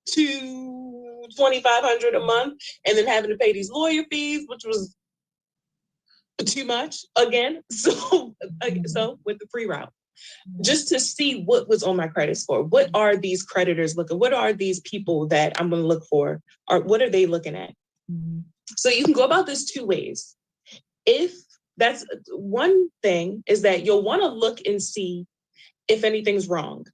B: $2,500 a month. And then having to pay these lawyer fees, which was too much again. So with the free route, just to see what was on my credit score. What are these creditors looking? What are these people that I'm going to look for? Or what are they looking at? Mm-hmm. So you can go about this 2 ways. If that's one thing is that you'll want to look and see if anything's wrong.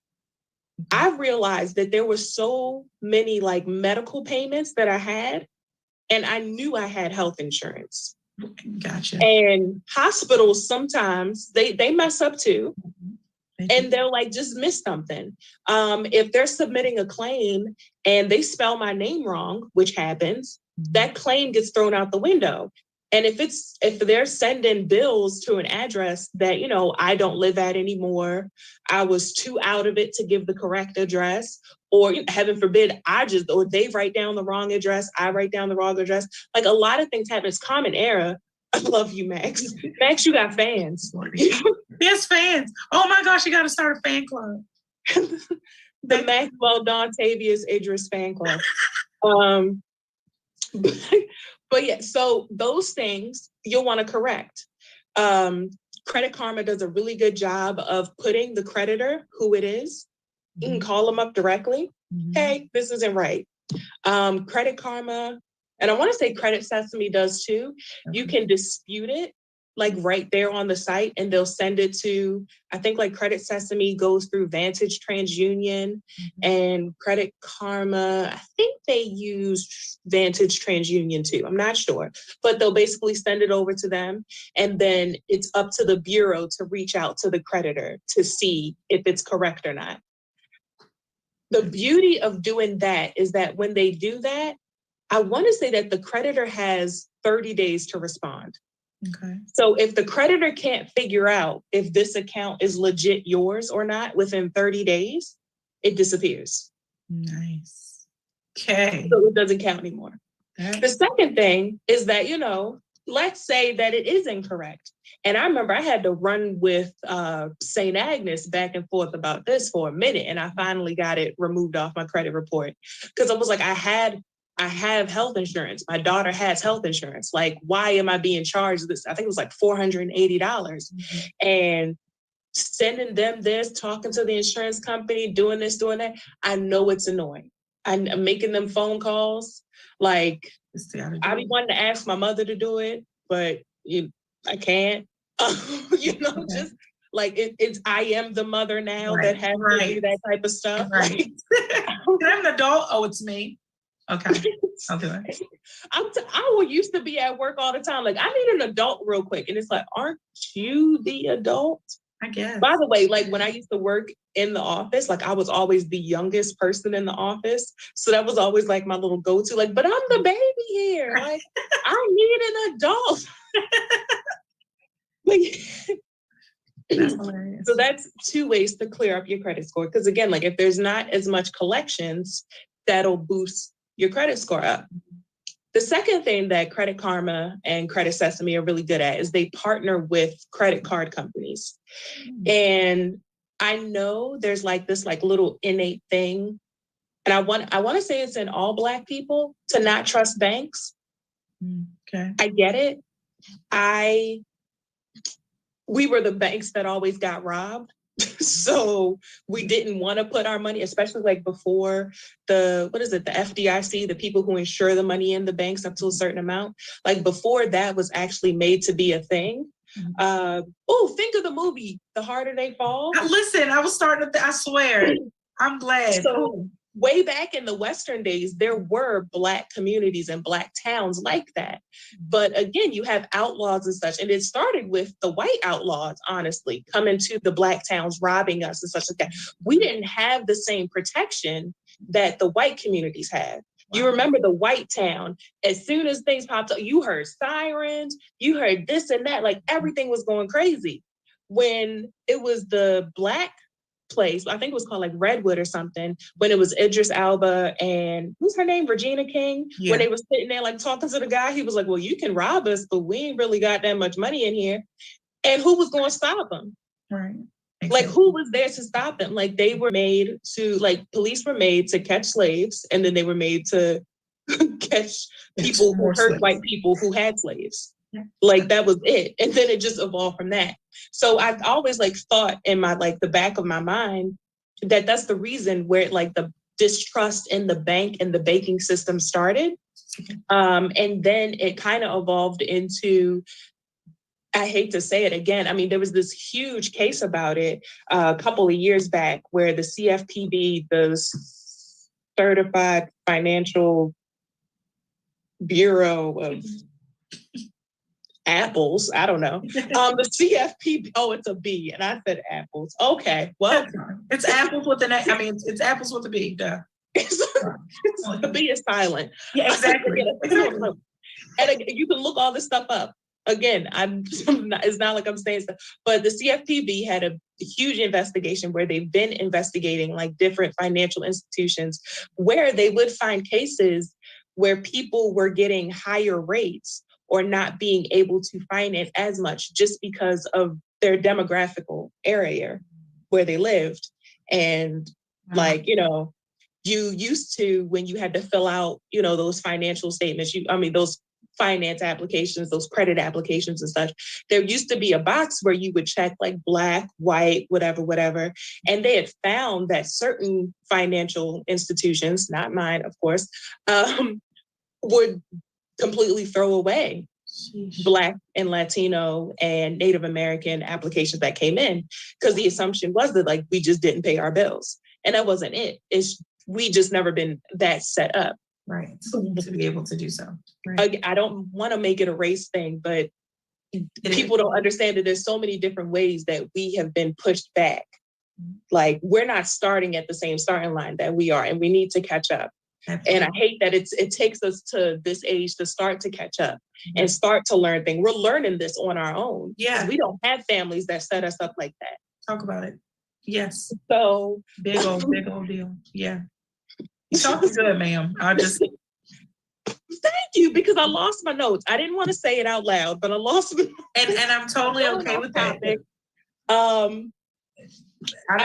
B: I realized that there were so many like medical payments that I had, and I knew I had health insurance.
A: Gotcha.
B: And hospitals sometimes they mess up too. And they'll like just miss something. If they're submitting a claim and they spell my name wrong, which happens, that claim gets thrown out the window. And if they're sending bills to an address that, I don't live at anymore, I was too out of it to give the correct address, or heaven forbid, or they write down the wrong address, I write down the wrong address. Like a lot of things happen. It's common error. I love you, Max. Max, you got fans.
A: Yes, fans. Oh my gosh, you got to start a fan club.
B: The Maxwell Dontavius Idris fan club. But yeah, so those things you'll want to correct. Credit Karma does a really good job of putting the creditor who it is. You can call them up directly. Mm-hmm. Hey, this isn't right. Credit Karma, and I want to say Credit Sesame does too. Okay. You can dispute it like right there on the site, and they'll send it to, I think like Credit Sesame goes through Vantage TransUnion, and Credit Karma, I think they use Vantage TransUnion too. I'm not sure, but they'll basically send it over to them, and then it's up to the bureau to reach out to the creditor to see if it's correct or not. The beauty of doing that is that when they do that, I want to say that the creditor has 30 days to respond.
A: Okay.
B: So if the creditor can't figure out if this account is legit yours or not within 30 days, it disappears.
A: Nice. Okay.
B: So it doesn't count anymore. Okay. The second thing is that, let's say that it is incorrect. And I remember I had to run with St. Agnes back and forth about this for a minute. And I finally got it removed off my credit report because I was like, I have health insurance. My daughter has health insurance. Like, why am I being charged this? I think it was like $480. And sending them this, talking to the insurance company, doing this, doing that. I know it's annoying. I'm making them phone calls. Like, I be wanting to ask my mother to do it, but I can't. Just like it's I am the mother now that has to do that type of stuff.
A: Right. I'm an adult. Oh, it's me. Okay. I'll do it.
B: I used to be at work all the time. Like, I need an adult real quick. And it's like, aren't you the adult?
A: I guess.
B: By the way, like when I used to work in the office, like I was always the youngest person in the office. So that was always like my little go-to, like, but I'm the baby here. Like, I need an adult.
A: That's hilarious.
B: So that's 2 ways to clear up your credit score. Because again, like if there's not as much collections, that'll boost your credit score up. The second thing that Credit Karma and Credit Sesame are really good at is they partner with credit card companies. And I know there's like this like little innate thing. And I want to say it's in all Black people to not trust banks.
A: Okay.
B: I get it. We were the banks that always got robbed. So we didn't want to put our money, especially like before the FDIC, the people who insure the money in the banks up to a certain amount. Like before that was actually made to be a thing. Think of the movie, The Harder They Fall.
A: Listen, I was starting to, I swear. I'm glad.
B: So way back in the Western days, there were Black communities and Black towns like that. But again, you have outlaws and such. And it started with the white outlaws, honestly, coming to the Black towns, robbing us and such like that. We didn't have the same protection that the white communities had. You remember the white town, as soon as things popped up, you heard sirens, you heard this and that, like everything was going crazy. When it was the Black place, I think it was called like Redwood or something, when it was Idris Elba and who's her name, Regina King, when they were sitting there like talking to the guy, he was like, well, you can rob us, but we ain't really got that much money in here. And who was going to stop them? Right. Like who was there to stop them? Like they were made to, like police were made to catch slaves, and then they were made to catch people who hurt white people who had slaves. Like that was it. And then it just evolved from that. So I've always like thought in my, like the back of my mind, that that's the reason where like the distrust in the bank and the banking system started. And then it kind of evolved into, I hate to say it again, I mean, there was this huge case about it a couple of years back where the CFPB, the Certified Financial Bureau of Apples, I don't know. The CFPB, it's a B, and I said apples. Okay, well.
A: It's apples with an A. I mean, it's apples with a B, duh.
B: The B is silent.
A: Yeah, exactly.
B: And again, you can look all this stuff up. Again, it's not like I'm saying stuff, but the CFPB had a huge investigation where they've been investigating like different financial institutions where they would find cases where people were getting higher rates or not being able to finance as much just because of their demographical area where they lived. And like, you used to, when you had to fill out, those financial statements, those finance applications, those credit applications and such, there used to be a box where you would check like Black, white, whatever. And they had found that certain financial institutions, not mine, of course, would completely throw away Black and Latino and Native American applications that came in, because the assumption was that like we just didn't pay our bills. And that wasn't it. We just never been that set up.
A: Right. To be able to do so. Right.
B: I don't want to make it a race thing, but people don't understand that there's so many different ways that we have been pushed back. Like we're not starting at the same starting line that we are, and we need to catch up. Absolutely. And I hate that it takes us to this age to start to catch up and start to learn things. We're learning this on our own.
A: Yeah.
B: We don't have families that set us up like that.
A: Talk about it. Yes.
B: So
A: big old deal. Yeah. You're talking good, ma'am.
B: Thank you, because I lost my notes. I didn't want to say it out loud, but I lost my notes.
A: And I'm totally okay with that.
B: I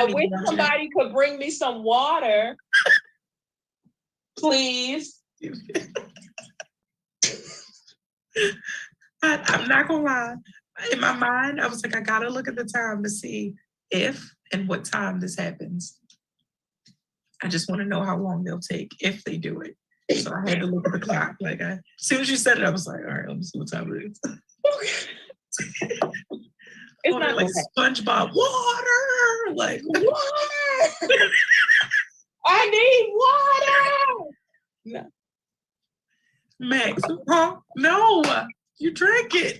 B: wish somebody could bring me some water. Please.
A: I'm not gonna lie. In my mind, I was like, I gotta look at the time to see if and what time this happens. I just want to know how long they'll take if they do it. So I had to look at the clock. Like as soon as you said it, I was like, all right, let me see what time it is.
B: It's not
A: like SpongeBob, water, like
B: water. I need water. No,
A: Max, huh? No, you drank it.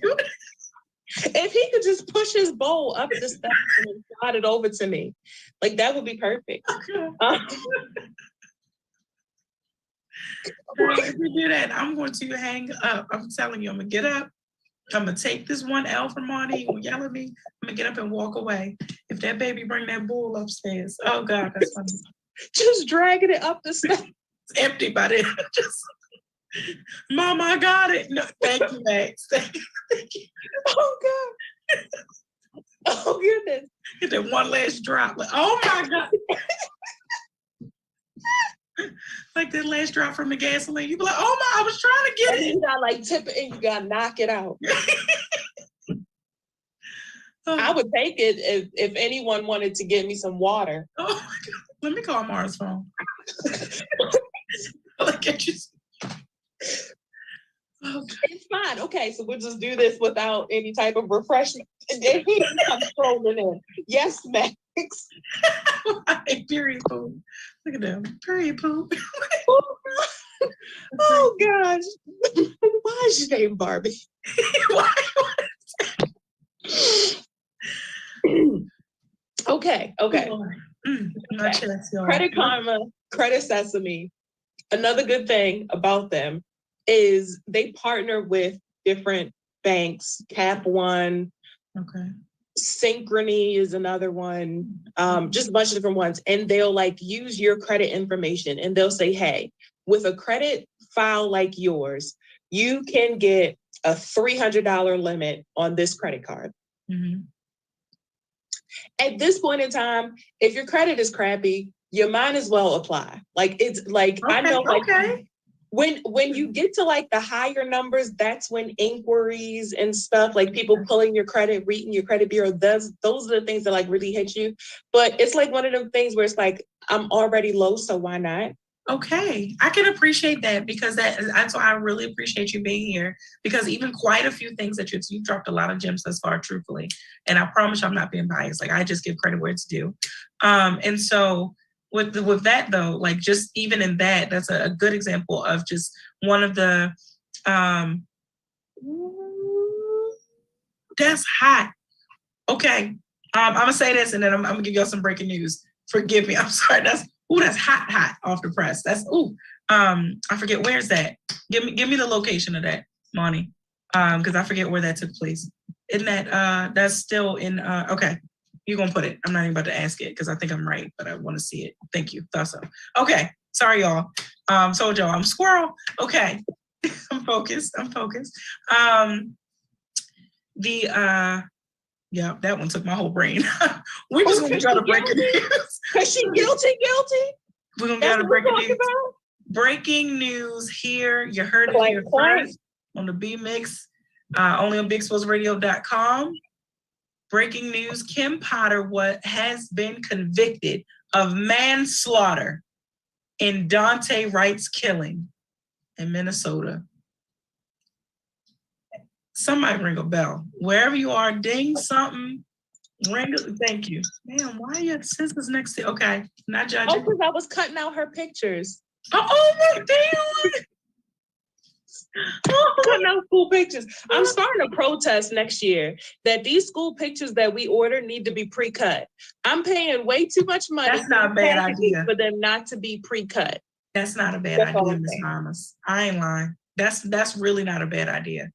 B: If he could just push his bowl up the steps and slide it over to me, like that would be perfect.
A: Girl, if you do that, I'm going to hang up. I'm telling you, I'm gonna get up. I'm gonna take this one L from Marty. He will yell at me. I'm gonna get up and walk away. If that baby bring that bowl upstairs, oh God, that's funny.
B: Just dragging it up the steps.
A: It's empty by then. Just, Mama, I got it. No, thank you, Max. Thank you.
B: Oh God. Oh goodness.
A: Get that one last drop. Like, oh my God. Like that last drop from the gasoline. You be like, oh my, I was trying to get it.
B: You gotta like tip it and you gotta knock it out. I would take it if anyone wanted to get me some water.
A: Oh my God. Let me call Mara's phone. Look at you. Okay.
B: It's fine. Okay, so we'll just do this without any type of refreshment. And then he comes strolling in. Yes, Max.
A: Period poop. Look at them. Period poop.
B: Oh gosh. Why is your name Barbie? Okay.
A: My chest, y'all.
B: Credit Karma, Credit Sesame. Another good thing about them is they partner with different banks. Cap One,
A: Okay.
B: Synchrony is another one, just a bunch of different ones. And they'll like use your credit information and they'll say, hey, with a credit file like yours, you can get a $300 limit on this credit card.
A: Mm-hmm.
B: At this point in time, if your credit is crappy, you might as well apply. Like it's like,
A: Okay,
B: I know like
A: okay.
B: when you get to like the higher numbers, that's when inquiries and stuff, like people pulling your credit, reading your credit bureau, those are the things that like really hit you. But it's like one of them things where it's like, I'm already low, so why not?
A: Okay, I can appreciate that because that's why I really appreciate you being here because even quite a few things that you dropped a lot of gems thus far, truthfully, and I promise you I'm not being biased. Like I just give credit where it's due, and so with that though, like just even in that, that's a good example of just one of the that's hot. Okay, I'm gonna say this and then I'm gonna give y'all some breaking news. Forgive me, I'm sorry. That's hot off the press. That's I forget where's that. Give me the location of that, Monty. Because I forget where that took place. Isn't that that's still in okay. You're gonna put it. I'm not even about to ask it because I think I'm right, but I want to see it. Thank you. Thought so. Okay. Sorry, y'all. Told y'all I'm a squirrel. Okay. I'm focused. Yeah, that one took my whole brain. We're just gonna try to break the news.
B: Is she guilty?
A: We're gonna get to break the news. Breaking news here. You heard it here first on the B Mix, only on BigSpotsRadio.com. Breaking news: Kim Potter has been convicted of manslaughter in Dante Wright's killing in Minnesota. Somebody ring a bell. Wherever you are, ding something. Ring it. Thank you. Man, why are your scissors next to? Okay, not judging.
B: Oh, because I was cutting out her pictures.
A: Oh my damn!
B: Cutting out school pictures. I'm starting to protest next year that these school pictures that we order need to be pre-cut. I'm paying way too much money.
A: That's not a bad idea
B: for them not to be pre-cut.
A: That's not a bad idea, Miss Mamas. I ain't lying. That's really not a bad idea.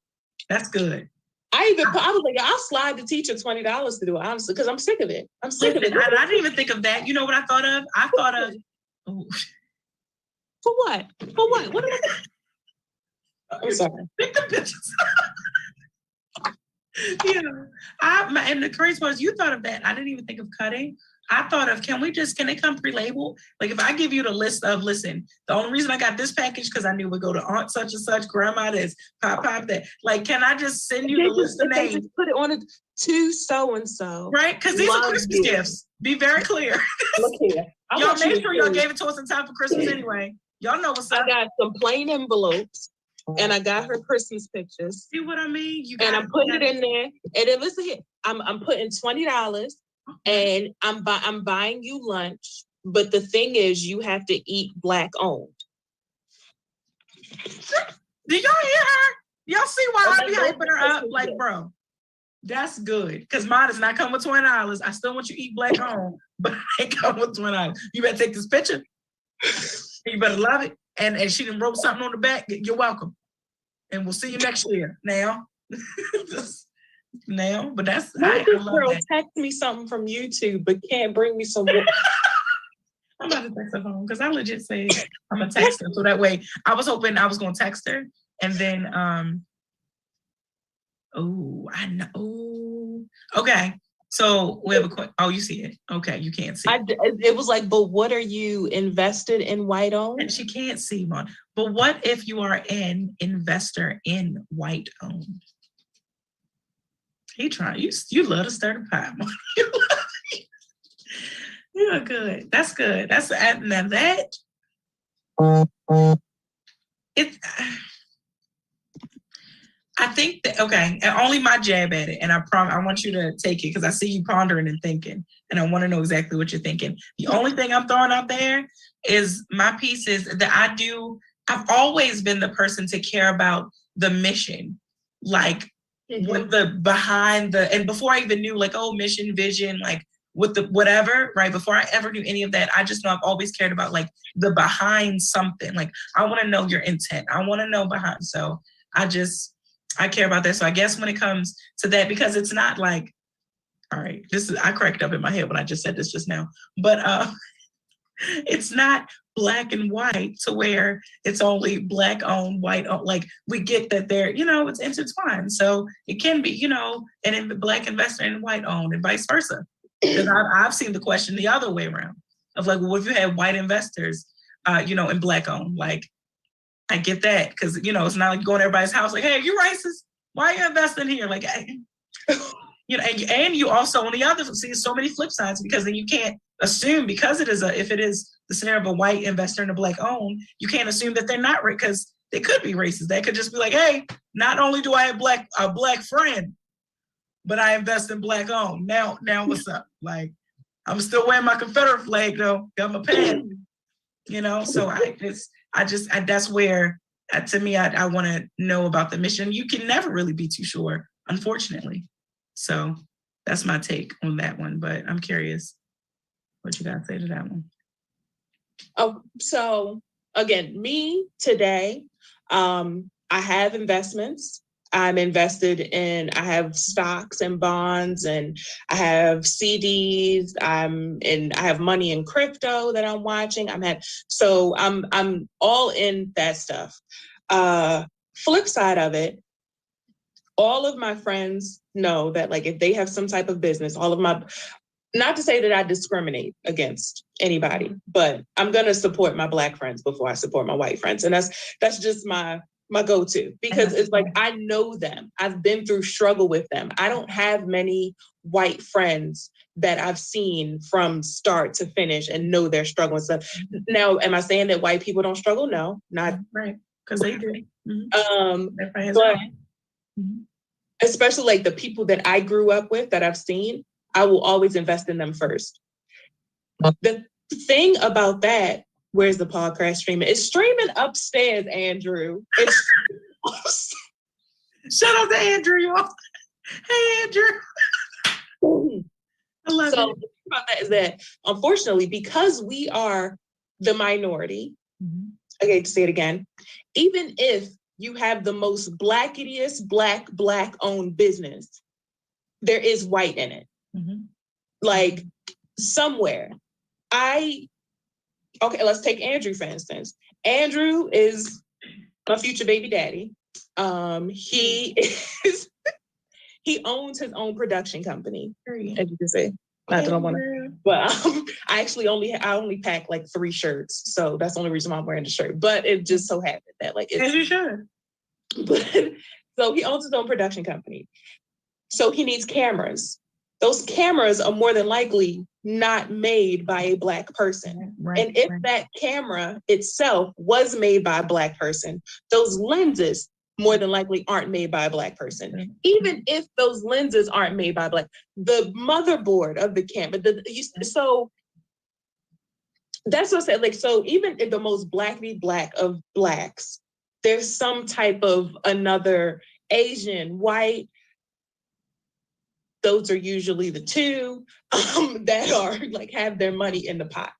A: That's good.
B: I was like, I'll slide the teacher $20 to do it, honestly, because I'm sick of it. I
A: didn't even think of that. You know what I thought of? I thought of
B: for what? What am I'm sorry.
A: Pick the pictures. Yeah. And the crazy was you thought of that. I didn't even think of cutting. I thought of, can they come pre-labeled? Like if I give you the list of, listen, the only reason I got this package because I knew it would go to aunt such and such, grandma this, pop that. Like, can I just send you the list of names?
B: Just put it on it to so-and-so.
A: Right? Because these are Christmas gifts. Be very clear.
B: Look here.
A: Y'all make sure y'all gave it to us in time for Christmas anyway. Y'all know what's up.
B: I got some plain envelopes. And I got her Christmas pictures.
A: See what I mean?
B: And I'm putting it in there. And then listen here, I'm putting $20 and I'm buying you lunch. But the thing is, you have to eat Black owned.
A: Do y'all hear her? Y'all see why I be hyping her up? Like, bro, that's good. Because mine does not come with $20. I still want you to eat Black owned, but it come with $20. You better take this picture. You better love it. And she done wrote something on the back. You're welcome. And we'll see you next year. Now. But that's
B: this girl text me something from YouTube, but can't bring me some more.
A: I'm about to text her home because I legit said I'm gonna text her. So that way I was hoping I was gonna text her and then I know. Okay. So we have a question. Oh, you see it. Okay, you can't see it.
B: It was like, but what are you invested in white owned?
A: And she can't see one. But what if you are an investor in white owned? He trying. You love to stir the pot. You are good. That's good. That's now that it. I think that okay, and only my jab at it, and I promise I want you to take it because I see you pondering and thinking, and I want to know exactly what you're thinking. The only thing I'm throwing out there is my piece is that I've always been the person to care about the mission, like with the behind the, and before I even knew like, oh, mission, vision, like with the whatever, right? Before I ever knew any of that, I just know I've always cared about like the behind something. Like I want to know your intent. I want to know behind. So I care about that. So I guess when it comes to that, because it's not like, all right, I cracked up in my head when I just said this just now, but it's not black and white to where it's only black owned, white owned. Like we get that they're, it's intertwined. So it can be, an black investor and white owned and vice versa. Because I've seen the question the other way around of like, well, if you had white investors, and black owned, like, I get that because, it's not like you go to everybody's house like, hey, you racist? Why are you investing here? Like, and you also on the other see so many flip sides because then you can't assume because if it is the scenario of a white investor and a black owned, you can't assume that they're not because they could be racist. They could just be like, hey, not only do I have a black friend, but I invest in black owned. Now what's up? Like, I'm still wearing my Confederate flag though. Got my pants. So that's where, to me, I want to know about the mission. You can never really be too sure, unfortunately. So that's my take on that one, but I'm curious what you got to say to that one.
B: Oh, so again, me today, I have investments. I'm invested in, I have stocks and bonds and I have CDs. I have money in crypto that I'm watching. I'm all in that stuff. Flip side of it, all of my friends know that like, if they have some type of business, not to say that I discriminate against anybody, but I'm going to support my black friends before I support my white friends. And that's just my go-to because it's like, I know them. I've been through struggle with them. I don't have many white friends that I've seen from start to finish and know their struggle and stuff. Now, am I saying that white people don't struggle? No, not
A: right. Because they do.
B: But especially like the people that I grew up with that I've seen, I will always invest in them first. The thing about that, where's the podcast streaming? It's streaming upstairs, Andrew.
A: Shout out to Andrew, y'all. Hey, Andrew. I love it.
B: The thing about that is that, unfortunately, because we are the minority, I hate to say it again, even if you have the most blackest black owned business, there is white in it. Like somewhere. Let's take Andrew, for instance. Andrew is my future baby daddy. He owns his own production company, as you can say. Not that I want to, but I only pack like 3 shirts, so that's the only reason why I'm wearing the shirt. But it just so happened that like
A: as you should.
B: But so he owns his own production company, so he needs cameras. Those cameras are more than likely not made by a black person. And if that camera itself was made by a black person, those lenses more than likely aren't made by a black person. Even if those lenses aren't made by the motherboard of the camera. So that's what I said. Like, so even if the most blackity black of blacks, there's some type of another Asian, white. Those are usually the two that are like have their money in the pot.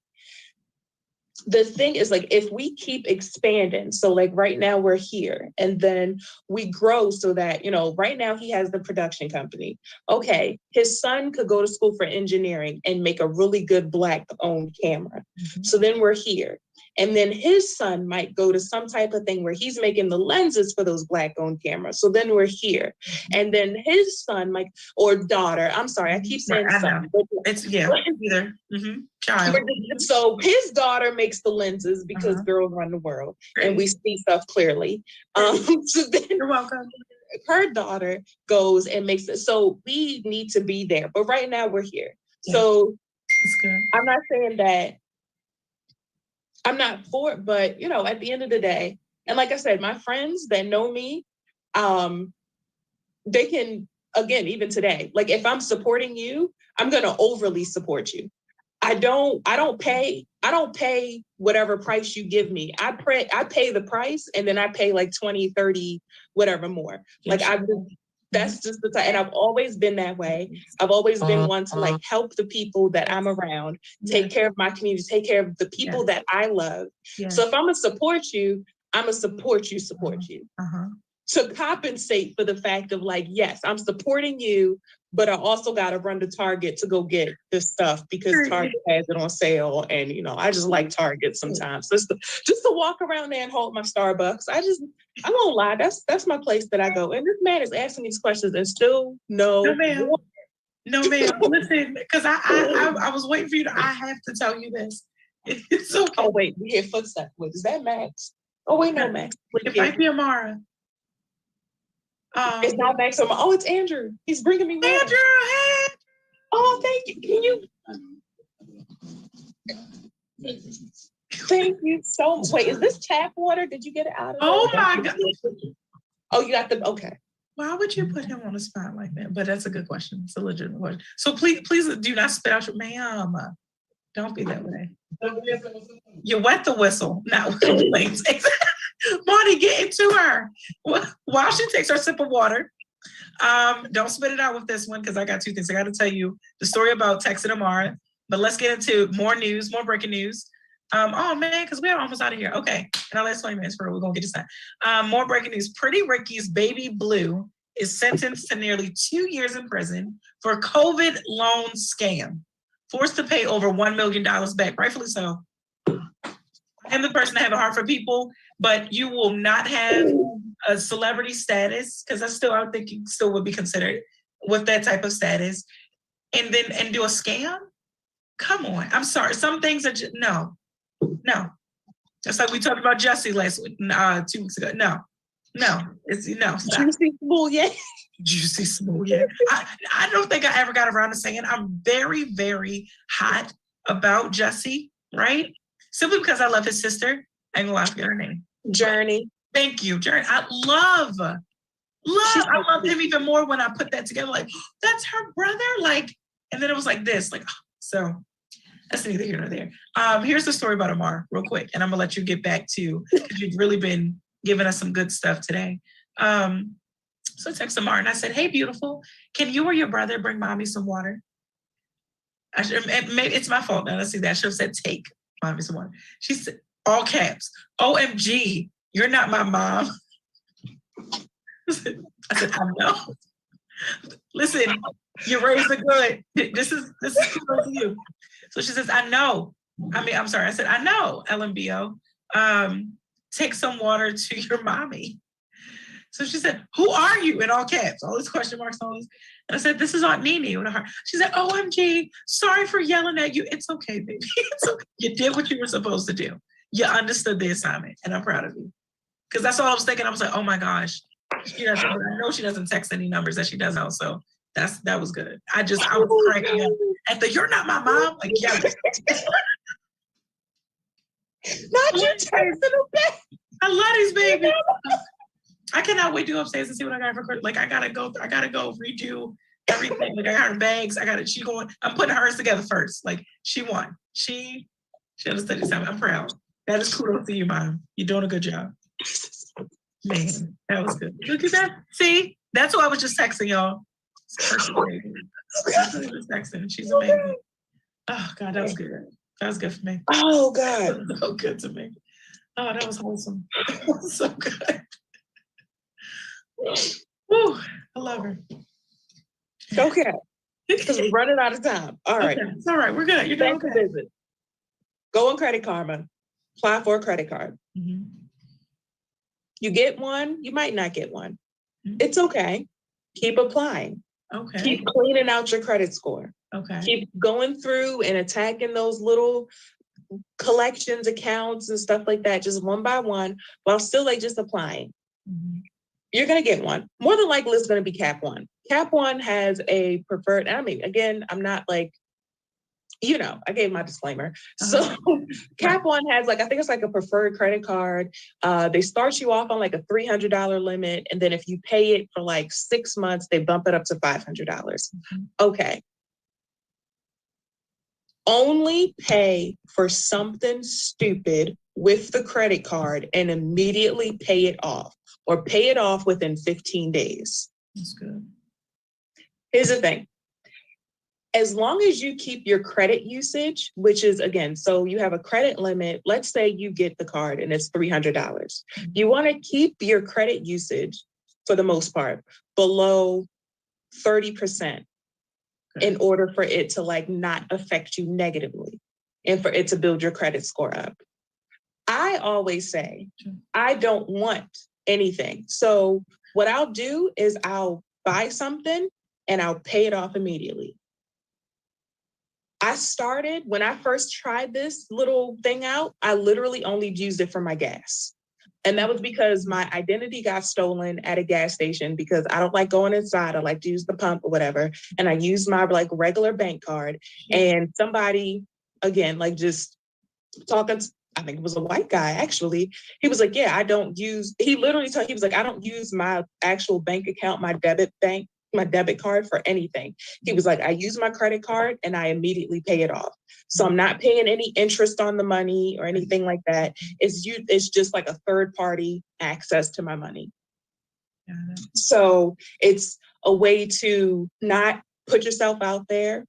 B: The thing is like, if we keep expanding, so like right now we're here and then we grow so that, right now he has the production company. Okay, his son could go to school for engineering and make a really good black owned camera. So then we're here. And then his son might go to some type of thing where he's making the lenses for those black owned cameras. So then we're here. And then his son or daughter, I'm sorry, I keep saying son.
A: It's either. Child.
B: So his daughter makes the lenses because girls run the world and we see stuff clearly. So then,
A: you're welcome.
B: her daughter goes and makes it. So we need to be there. But right now we're here.
A: Yeah.
B: So
A: That's good.
B: I'm not saying that I'm not for it, but at the end of the day, and like I said, my friends that know me, they can, again, even today, like if I'm supporting you, I'm gonna overly support you. I don't pay whatever price you give me. I pay the price and then I pay like 20, 30, whatever more. Like that's just the type, and I've always been that way. I've always been one to like help the people that I'm around, take care of my community, take care of the people that I love. So if I'm gonna support you, I'm gonna support you. To compensate for the fact of like, yes, I'm supporting you, but I also got to run to Target to go get this stuff because Target has it on sale. And, I just like Target sometimes. Just to walk around there and hold my Starbucks. I won't lie. That's my place that I go. And this man is asking these questions and still
A: No, ma'am. Listen, because I was waiting for you I have to tell you this. It's okay.
B: Oh, wait, we hear footsteps. Wait, is that Max? Oh, wait, no, Max.
A: It might be Amara.
B: It's not Max. Oh, it's Andrew. He's bringing me water.
A: Andrew, hey.
B: Oh, thank you. Can you? Thank you so much. Wait, is this tap water? Did you get it out of
A: my God.
B: Oh, you got the, okay.
A: Why would you put him on the spot like that? But that's a good question. It's a legitimate question. So please do not spit out your, ma'am. Don't be that way. You wet the whistle. Now, complaints. Monty, get into her. While she takes her sip of water, don't spit it out with this one because I got two things. I got to tell you the story about Tex and Amara, but let's get into more news, more breaking news. Oh man, because we're almost out of here. Okay, in our last 20 minutes, we're going to get this done. More breaking news. Pretty Ricky's baby Blue is sentenced to nearly 2 years in prison for a COVID loan scam, forced to pay over $1 million back, rightfully so. I'm the person to have a heart for people, but you will not have a celebrity status because I think you still would be considered with that type of status, and do a scam. Come on, I'm sorry. Some things are just no. That's like we talked about Jesse last week, 2 weeks ago. No, it's no.
B: Juicy smooth, yeah.
A: Juicy smooth, yeah. I don't think I ever got around to saying I'm very, very hot about Jesse, right? Simply because I love his sister. I ain't gonna forget her name.
B: Journey.
A: Thank you, Journey. I love. I loved him even more when I put that together. Like, that's her brother. Like, and then it was like this. Like, so that's neither here nor there. Here's the story about Amar, real quick, and I'm gonna let you get back to because you've really been giving us some good stuff today. So I texted Amar and I said, "Hey, beautiful, can you or your brother bring mommy some water?" Maybe it's my fault now. Let's see that. I should have said, "Take mommy some water." She said, all caps, "OMG, you're not my mom." I said, "I know. Listen, you raised a good. This is cool to you." So she says, "I know. I'm sorry." I said, "I know, LMBO. Take some water to your mommy." So she said, "Who are you?" In all caps, all these question marks, all this. And I said, "This is Aunt Nene with a heart." She said, "OMG, sorry for yelling at you. It's okay, baby. It's okay. You did what you were supposed to do. You understood the assignment, and I'm proud of you." Because that's all I was thinking. I was like, "Oh my gosh, she doesn't." I know she doesn't text any numbers that she does know. So that was good. I was cracking up at the "you're not my mom." Like, yeah.
B: Not you texting them back.
A: I love these babies. I cannot wait to go upstairs and see what I got for Christmas. Like, I gotta go redo everything. Like, I got her bags. I'm putting hers together first. Like, she won. She understood this time. I'm proud. That is kudos to you, Mom. You're doing a good job. Man, that was good. Look at that. See, that's who I was just texting, y'all. That's who I was texting. She's amazing. Oh God, that was good. That was good for me.
B: Oh God,
A: that was so good to me. Oh, that was wholesome. That was so good. Woo, I love her.
B: Okay, because we're running out of time. All right,
A: okay. It's all right. We're good. You're doing okay.
B: Visit. Go on Credit Karma. Apply for a credit card.
A: Mm-hmm.
B: You get one. You might not get one. Mm-hmm. It's okay. Keep applying.
A: Okay.
B: Keep cleaning out your credit score.
A: Okay.
B: Keep going through and attacking those little collections accounts and stuff like that, just one by one, while still just applying.
A: Mm-hmm.
B: You're going to get one. More than likely, it's going to be Cap One. Cap One has a preferred, I mean, again, I'm not like, I gave my disclaimer. So Cap One has I think it's like a preferred credit card. They start you off on like a $300 limit. And then if you pay it for like 6 months, they bump it up to $500. Okay. Only pay for something stupid with the credit card and immediately pay it off, or pay it off within 15 days.
A: That's good.
B: Here's the thing. As long as you keep your credit usage, which is, again, so you have a credit limit, let's say you get the card and it's $300. You want to keep your credit usage, for the most part, below 30% in order for it to not affect you negatively and for it to build your credit score up. I always say, I don't want anything. So what I'll do is I'll buy something and I'll pay it off immediately. I started, when I first tried this little thing out, I literally only used it for my gas. And that was because my identity got stolen at a gas station because I don't like going inside. I like to use the pump or whatever. And I used my regular bank card. And somebody, again, just talking, I think it was a white guy, actually. He was like, yeah, he literally told, he was like, I don't use my actual bank account, my debit card for anything. He was like, I use my credit card and I immediately pay it off. So I'm not paying any interest on the money or anything like that. It's just like a third party access to my money. So it's a way to not put yourself out there,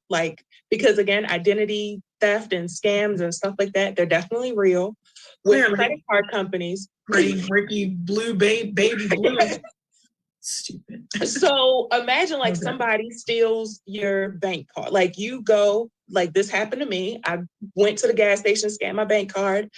B: because again, identity theft and scams and stuff like that, they're definitely real. With credit card companies.
A: Ricky Blue, baby blue. Stupid.
B: So imagine somebody steals your bank card. You go, this happened to me. I went to the gas station, scanned my bank card.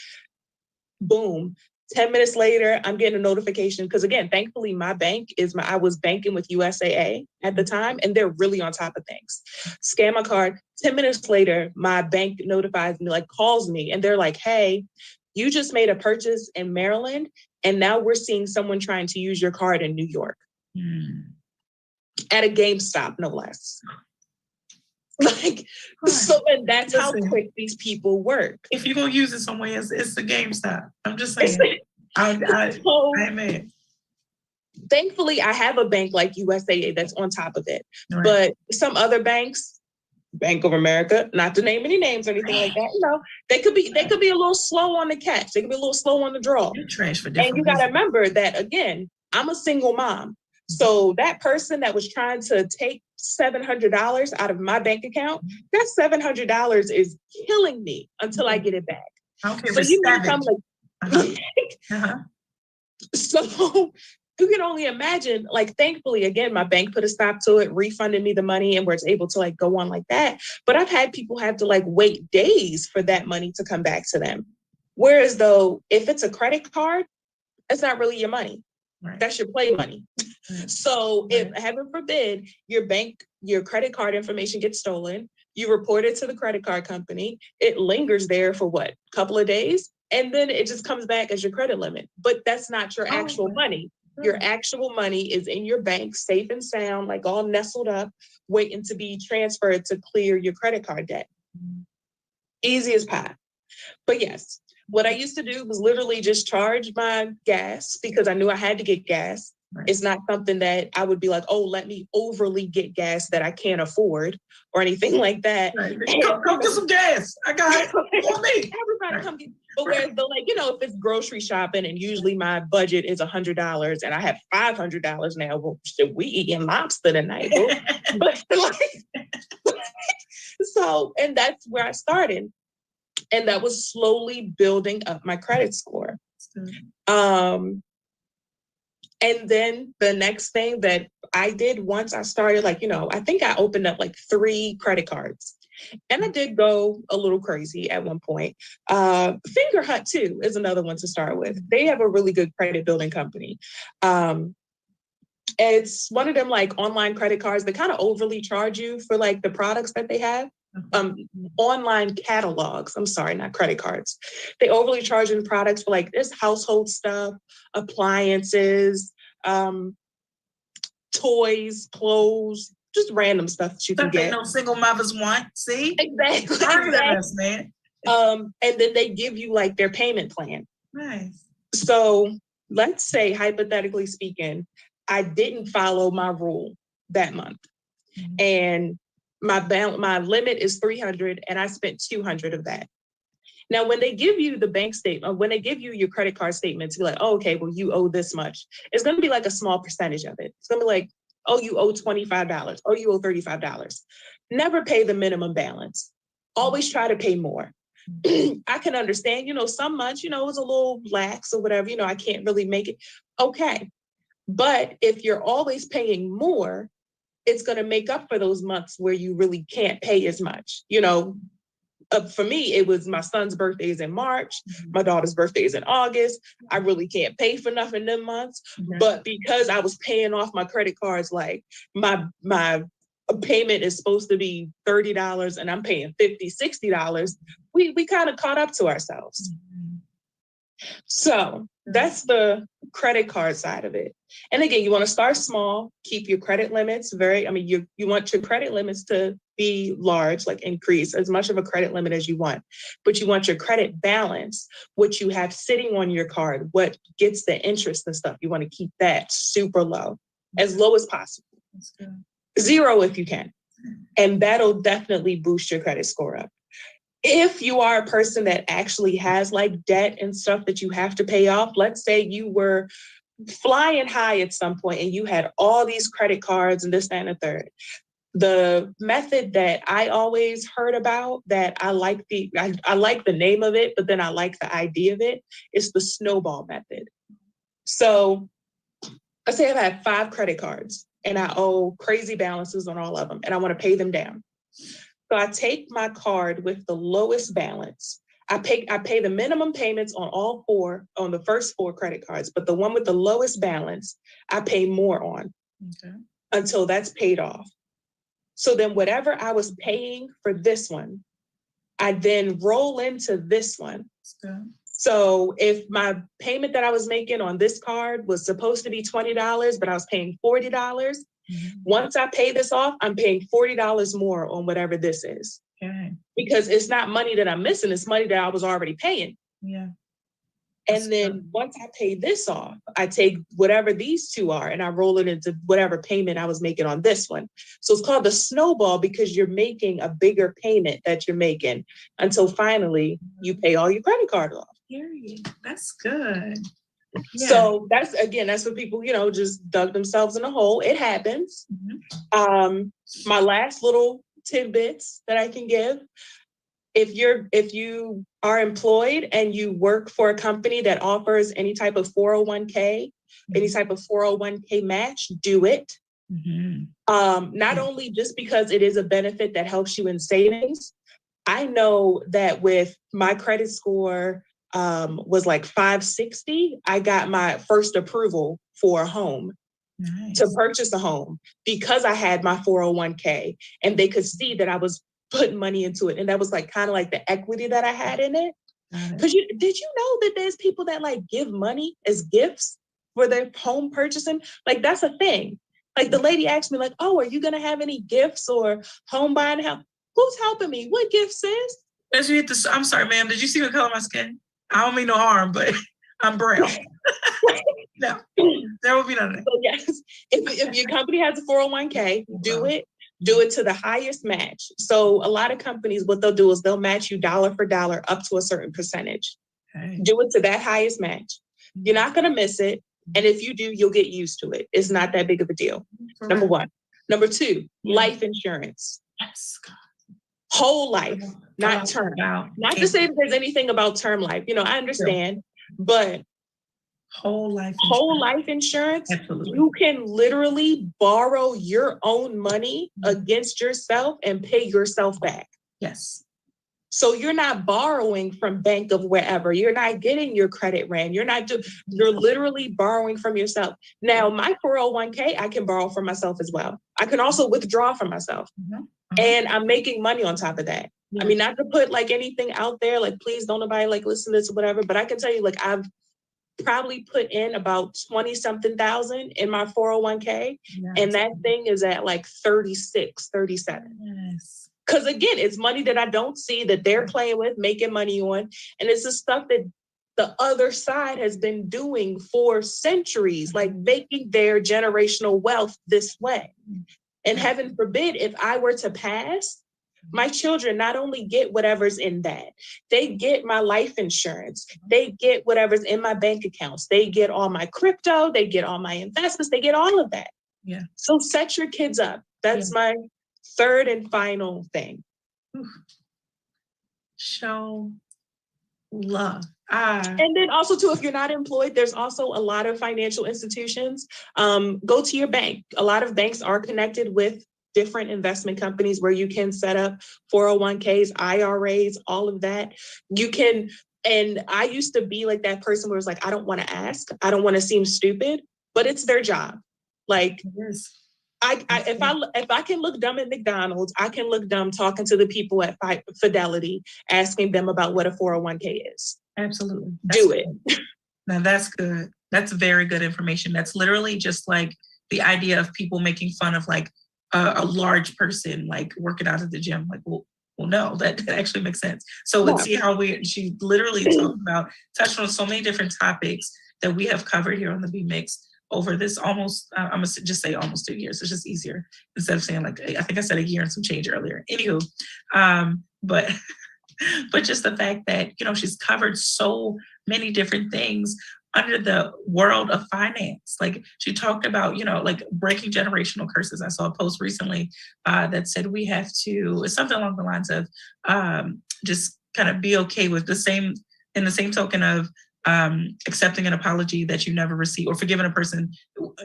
B: Boom. 10 minutes later, I'm getting a notification. Because again, thankfully, my bank I was banking with USAA at the time, and they're really on top of things. Scan my card. 10 minutes later, my bank notifies me, calls me, and they're like, hey, you just made a purchase in Maryland, and now we're seeing someone trying to use your card in New York. At a GameStop, no less. So, and that's how quick these people work.
A: If you're gonna use it somewhere, it's the GameStop. I'm just saying. I admit.
B: Thankfully, I have a bank like USAA that's on top of it.
A: Right.
B: But some other banks, Bank of America, not to name any names or anything like that, they could be a little slow on the catch. They could be a little slow on the draw.
A: You're trash for different.
B: And you got to remember that, again, I'm a single mom. So that person that was trying to take $700 out of my bank account, that $700 is killing me until I get it back.
A: Okay,
B: so you mean So you can only imagine, thankfully, again, my bank put a stop to it, refunded me the money, and was able to go on like that. But I've had people have to wait days for that money to come back to them. Whereas though, if it's a credit card, it's not really your money. Right. That's your play money. So if, heaven forbid, your credit card information gets stolen, you report it to the credit card company, it lingers there for a couple of days, and then it just comes back as your credit limit. But that's not your actual money. Your actual money is in your bank, safe and sound, all nestled up, waiting to be transferred to clear your credit card debt. Easy as pie. But yes, what I used to do was literally just charge my gas because I knew I had to get gas. Right. It's not something that I would be like, oh, let me overly get gas that I can't afford or anything like that.
A: Right. Come get some gas. I got it.
B: Everybody come get. But whereas if it's grocery shopping and usually my budget is $100 and I have $500 now, well, should we eating lobster tonight? But so, and that's where I started. And that was slowly building up my credit score. And then the next thing that I did once I started, I think I opened up 3 credit cards. And I did go a little crazy at one point. Finger Hut, too, is another one to start with. They have a really good credit building company. It's one of them online credit cards that kind of overly charge you for the products that they have. Online catalogs. I'm sorry, not credit cards. They overly charge you products for this household stuff, appliances, toys, clothes, just random stuff that you can
A: Something
B: get.
A: no single mothers want. See?
B: Exactly.
A: Exactly.
B: And then they give you like their payment plan.
A: Nice.
B: So let's say, hypothetically speaking, I didn't follow my rule that month, and my limit is 300, and I spent 200 of that. Now, when they give you the bank statement, when they give you your credit card statement to be like, oh, okay, well, you owe this much, it's going to be like a small percentage of it. It's going to be like, oh, you owe $25. Oh, you owe $35. Never pay the minimum balance. Always try to pay more. I can understand, some months, it's a little lax or whatever, I can't really make it. Okay. But if you're always paying more, it's going to make up for those months where you really can't pay as much. For me, it was my son's birthday is in March. My daughter's birthday is in August. I really can't pay for nothing them months. But because I was paying off my credit cards, like my payment is supposed to be $30 and I'm paying $50, $60, we kind of caught up to ourselves. So that's the credit card side of it. And again, you want to start small, keep your credit limits you want your credit limits to be large, like increase as much of a credit limit as you want, but you want your credit balance, what you have sitting on your card, what gets the interest and stuff. You want to keep that super low, as low as possible. Zero if you can. And that'll definitely boost your credit score up. If you are a person that actually has like debt and stuff that you have to pay off, let's say you were flying high at some point and you had all these credit cards and this, that, and the third. The method that I always heard about that I like the name of it, but then I like the idea of it, is the snowball method. So let's say I've had 5 credit cards and I owe crazy balances on all of them and I want to pay them down. So I take my card with the lowest balance. I pay the minimum payments on on the first 4 credit cards, but the one with the lowest balance, I pay more on until that's paid off. So then whatever I was paying for this one, I then roll into this one. So if my payment that I was making on this card was supposed to be $20, but I was paying $40, once I pay this off, I'm paying $40 more on whatever this is. Because it's not money that I'm missing, it's money that I was already paying. And then once I pay this off, I take whatever these 2 are and I roll it into whatever payment I was making on this one. So it's called the snowball because you're making a bigger payment that you're making until finally you pay all your credit card off.
A: That's good.
B: So that's what people, just dug themselves in a hole. It happens. My last little tidbits that I can give. If you are employed and you work for a company that offers any type of 401k, any type of 401k match, do it. Not only just because it is a benefit that helps you in savings. I know that with my credit score was like 560, I got my first approval for a home. To purchase a home because I had my 401k and they could see that I was putting money into it. And that was like kind of like the equity that I had in it. Because did you know that there's people that like give money as gifts for their home purchasing? Like that's a thing. Like the lady asked me like, oh, are you going to have any gifts or home buying help? Who's helping me? What gift, sis?
A: I'm sorry, ma'am. Did you see what color my skin? I don't mean no harm, but I'm brown. No, there will be none of that.
B: So yes, if your company has a 401k, do it to the highest match. So a lot of companies, what they'll do is they'll match you dollar for dollar up to a certain percentage. Do it to that highest match. You're not going to miss it. And if you do, you'll get used to it. It's not that big of a deal. Number 1. Number 2, life insurance.
A: Yes.
B: Whole life, not term. Not to say that there's anything about term life. I understand, but
A: whole life
B: insurance,
A: absolutely.
B: You can literally borrow your own money against yourself and pay yourself back.
A: Yes.
B: So you're not borrowing from bank of wherever. You're not getting your credit ran. You're literally borrowing from yourself. Now, my 401k, I can borrow from myself as well. I can also withdraw from myself. And I'm making money on top of that. I mean, not to put like anything out there, like please don't nobody like listen to this or whatever, but I can tell you like probably put in about 20 something thousand in my 401k.
A: Yes.
B: And that thing is at like 36, 37.
A: Yes.
B: Because again, it's money that I don't see that they're playing with, making money on. And it's the stuff that the other side has been doing for centuries, like making their generational wealth this way. And heaven forbid, if I were to pass, my children not only get whatever's in that, they get my life insurance, they get whatever's in my bank accounts, they get all my crypto, they get all my investments, they get all of that.
A: Yeah.
B: So set your kids up. That's my third and final thing.
A: Show love.
B: And then also too, if you're not employed, there's also a lot of financial institutions. Go to your bank. A lot of banks are connected with different investment companies where you can set up 401ks, IRAs, all of that. You can, and I used to be like that person where it's like, I don't want to ask, I don't want to seem stupid, but it's their job. Like, if I can look dumb at McDonald's, I can look dumb talking to the people at Fidelity, asking them about what a 401k is.
A: Absolutely.
B: Do it.
A: Now that's good. That's very good information. That's literally just like the idea of people making fun of like a large person, like working out at the gym. Like, well, no, that actually makes sense. So let's see how she literally touched on so many different topics that we have covered here on the B Mix over this almost, I'm gonna just say almost 2 years. It's just easier instead of saying like, I think I said a year and some change earlier. Anywho, but just the fact that, she's covered so many different things under the world of finance. Like she talked about, like breaking generational curses. I saw a post recently that said we have to, something along the lines of just kind of be okay with in the same token of accepting an apology that you never received, or forgiving a person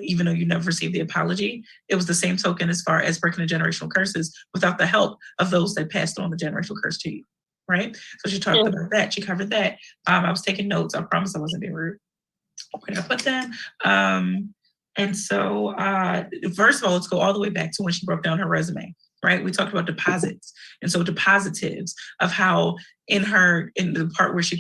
A: even though you never received the apology. It was the same token as far as breaking the generational curses without the help of those that passed on the generational curse to you. Right? So she talked about that. She covered that. I was taking notes. I promise I wasn't being rude. Where did I put them? And so first of all, let's go all the way back to when she broke down her resume, right? We talked about deposits. And so depositives of how in the part where she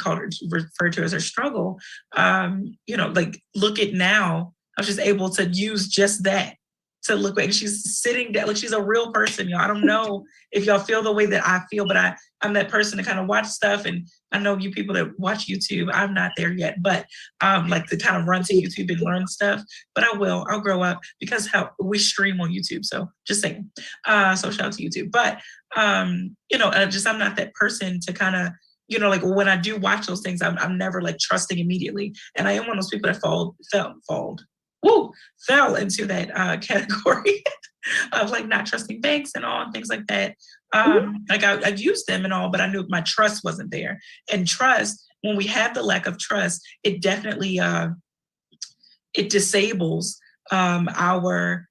A: referred to as her struggle, like look at now, I was just able to use just that to look like she's sitting down, like she's a real person, y'all. I don't know if y'all feel the way that I feel, but I'm that person to kind of watch stuff. And I know you people that watch YouTube, I'm not there yet, but like to kind of run to YouTube and learn stuff. But I'll grow up because we stream on YouTube. So just saying, so shout out to YouTube. But, I'm not that person to kind of, like when I do watch those things, I'm never like trusting immediately. And I am one of those people that fell into that category of like not trusting banks and all and things like that. Like I've used them and all, but I knew my trust wasn't there. And trust, when we have the lack of trust, it definitely it disables our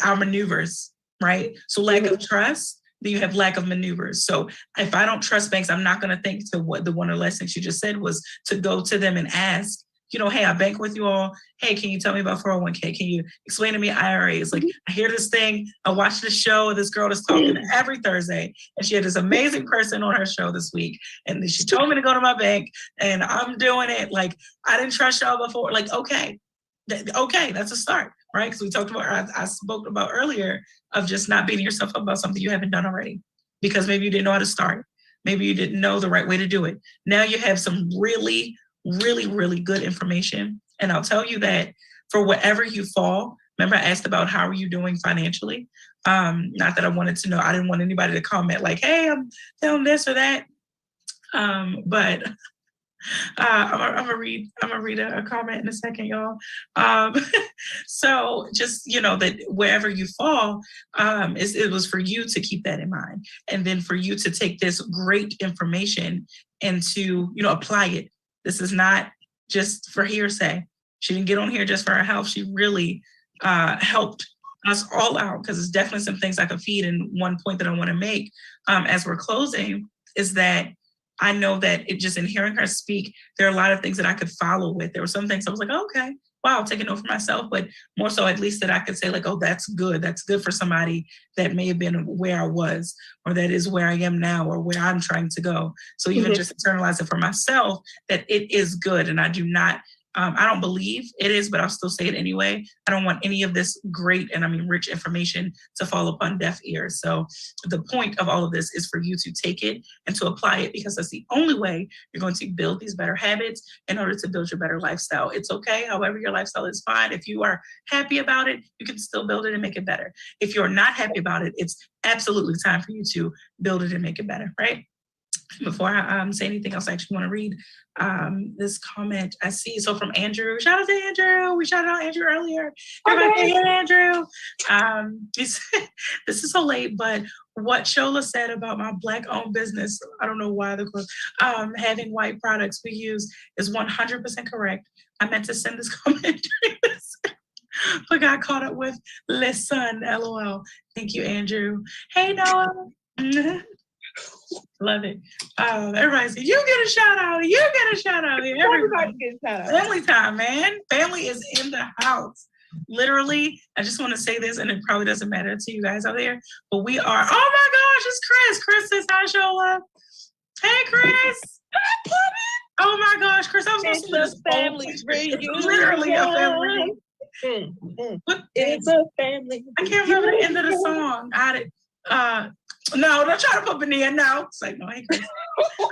A: maneuvers, right? So lack of trust, then you have lack of maneuvers. So if I don't trust banks, I'm not going to think to what the one of the last things she just said was to go to them and ask, hey, I bank with you all. Hey, can you tell me about 401k? Can you explain to me IRAs? Like, I hear this thing. I watch this show. This girl is talking every Thursday, and she had this amazing person on her show this week. And she told me to go to my bank, and I'm doing it. Like, I didn't trust y'all before. Like, okay, that's a start, right? Because we talked about, I spoke about earlier of just not beating yourself up about something you haven't done already, because maybe you didn't know how to start. Maybe you didn't know the right way to do it. Now you have some really, really, really good information. And I'll tell you that for wherever you fall, remember I asked about how are you doing financially? Not that I wanted to know, I didn't want anybody to comment like, hey, I'm doing this or that. But I'm gonna read a comment in a second, y'all. So just, that wherever you fall, it was for you to keep that in mind. And then for you to take this great information and to, apply it. This is not just for hearsay. She didn't get on here just for her health. She really helped us all out, because it's definitely some things I could feed. And one point that I want to make as we're closing is that I know that it just in hearing her speak, there are a lot of things that I could follow with. There were some things I was like, oh, okay, wow, take a note for myself, but more so at least that I could say like, oh, that's good. That's good for somebody that may have been where I was, or that is where I am now, or where I'm trying to go. So even just internalize it for myself that it is good. And I do not, I don't believe it is, but I'll still say it anyway. I don't want any of this great and I mean rich information to fall upon deaf ears. So the point of all of this is for you to take it and to apply it, because that's the only way you're going to build these better habits in order to build your better lifestyle. It's okay. However, your lifestyle is fine. If you are happy about it, you can still build it and make it better. If you're not happy about it, it's absolutely time for you to build it and make it better, right? Before I say anything else, I actually want to read this comment I see. So from Andrew, shout out to Andrew. We shouted out Andrew earlier. Everybody, hey, Andrew. This is so late, but what Shola said about my Black-owned business, I don't know why having white products we use is 100% correct. I meant to send this comment during this, but got caught up with listen, LOL. Thank you, Andrew. Hey, Noah. Love it. Everybody said, you get a shout out. You get a shout out here. Everybody
B: get a shout out.
A: Family time, man. Family is in the house. Literally, I just want to say this, and it probably doesn't matter to you guys out there, but we are, oh my gosh, it's Chris. Chris says hi, Shola. Hey, Chris. Oh my gosh, Chris, I was going to say this
B: family reunion.
A: Literally a family.
B: It's a family.
A: I can't remember the end of the song. I had it. No, don't try to put Benia now. It's like, no, hey, Chris.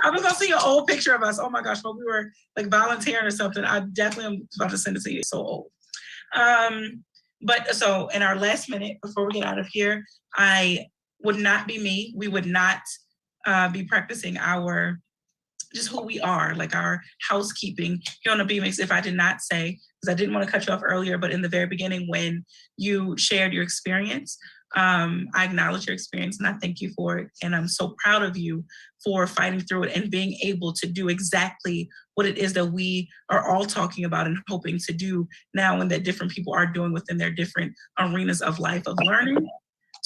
A: I was gonna see an old picture of us. Oh my gosh, when we were like volunteering or something. I definitely am about to send it to you. It's so old. But so in our last minute before we get out of here, I would not be me. We would not be practicing our just who we are, like our housekeeping here on the B-Mix if I did not say, because I didn't want to cut you off earlier, but in the very beginning when you shared your experience, I acknowledge your experience and I thank you for it. And I'm so proud of you for fighting through it and being able to do exactly what it is that we are all talking about and hoping to do now, and that different people are doing within their different arenas of life, of learning,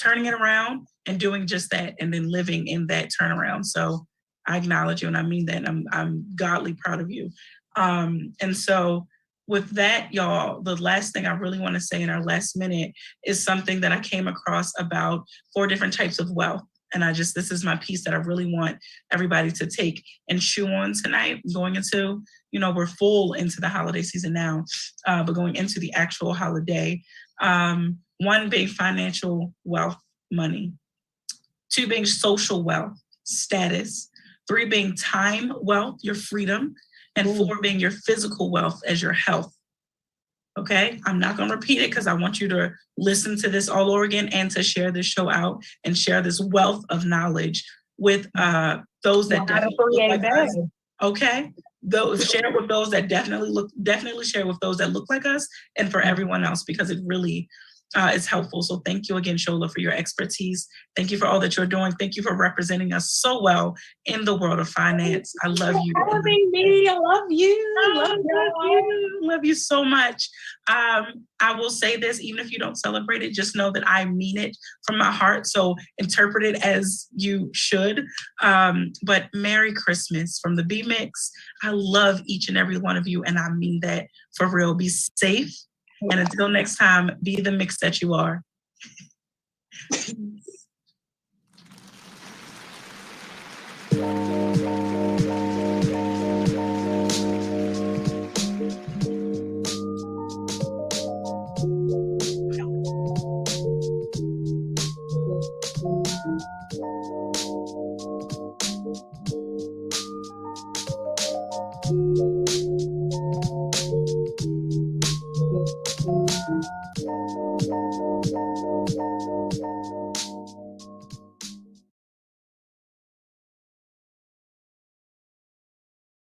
A: turning it around and doing just that, and then living in that turnaround. So I acknowledge you and I mean that, and I'm godly proud of you. And so with that, y'all, the last thing I really want to say in our last minute is something that I came across about 4 different types of wealth. And this is my piece that I really want everybody to take and chew on tonight, going into, we're full into the holiday season now, but going into the actual holiday. 1 being financial wealth, money. 2 being social wealth, status. 3 being time wealth, your freedom. And 4 being your physical wealth as your health. Okay, I'm not going to repeat it because I want you to listen to this all over again and to share this show out and share this wealth of knowledge with those that definitely look like us. Okay, share it with those that definitely share with those that look like us, and for everyone else, because it really is helpful. So thank you again, Shola, for your expertise. Thank you for all that you're doing. Thank you for representing us so well in the world of finance. I love you.
B: Having me, I love you.
A: Love you so much. I will say this, even if you don't celebrate it, just know that I mean it from my heart. So interpret it as you should. But Merry Christmas from the B-Mix. I love each and every one of you, and I mean that for real. Be safe. And until next time, be the mix that you are. Peace.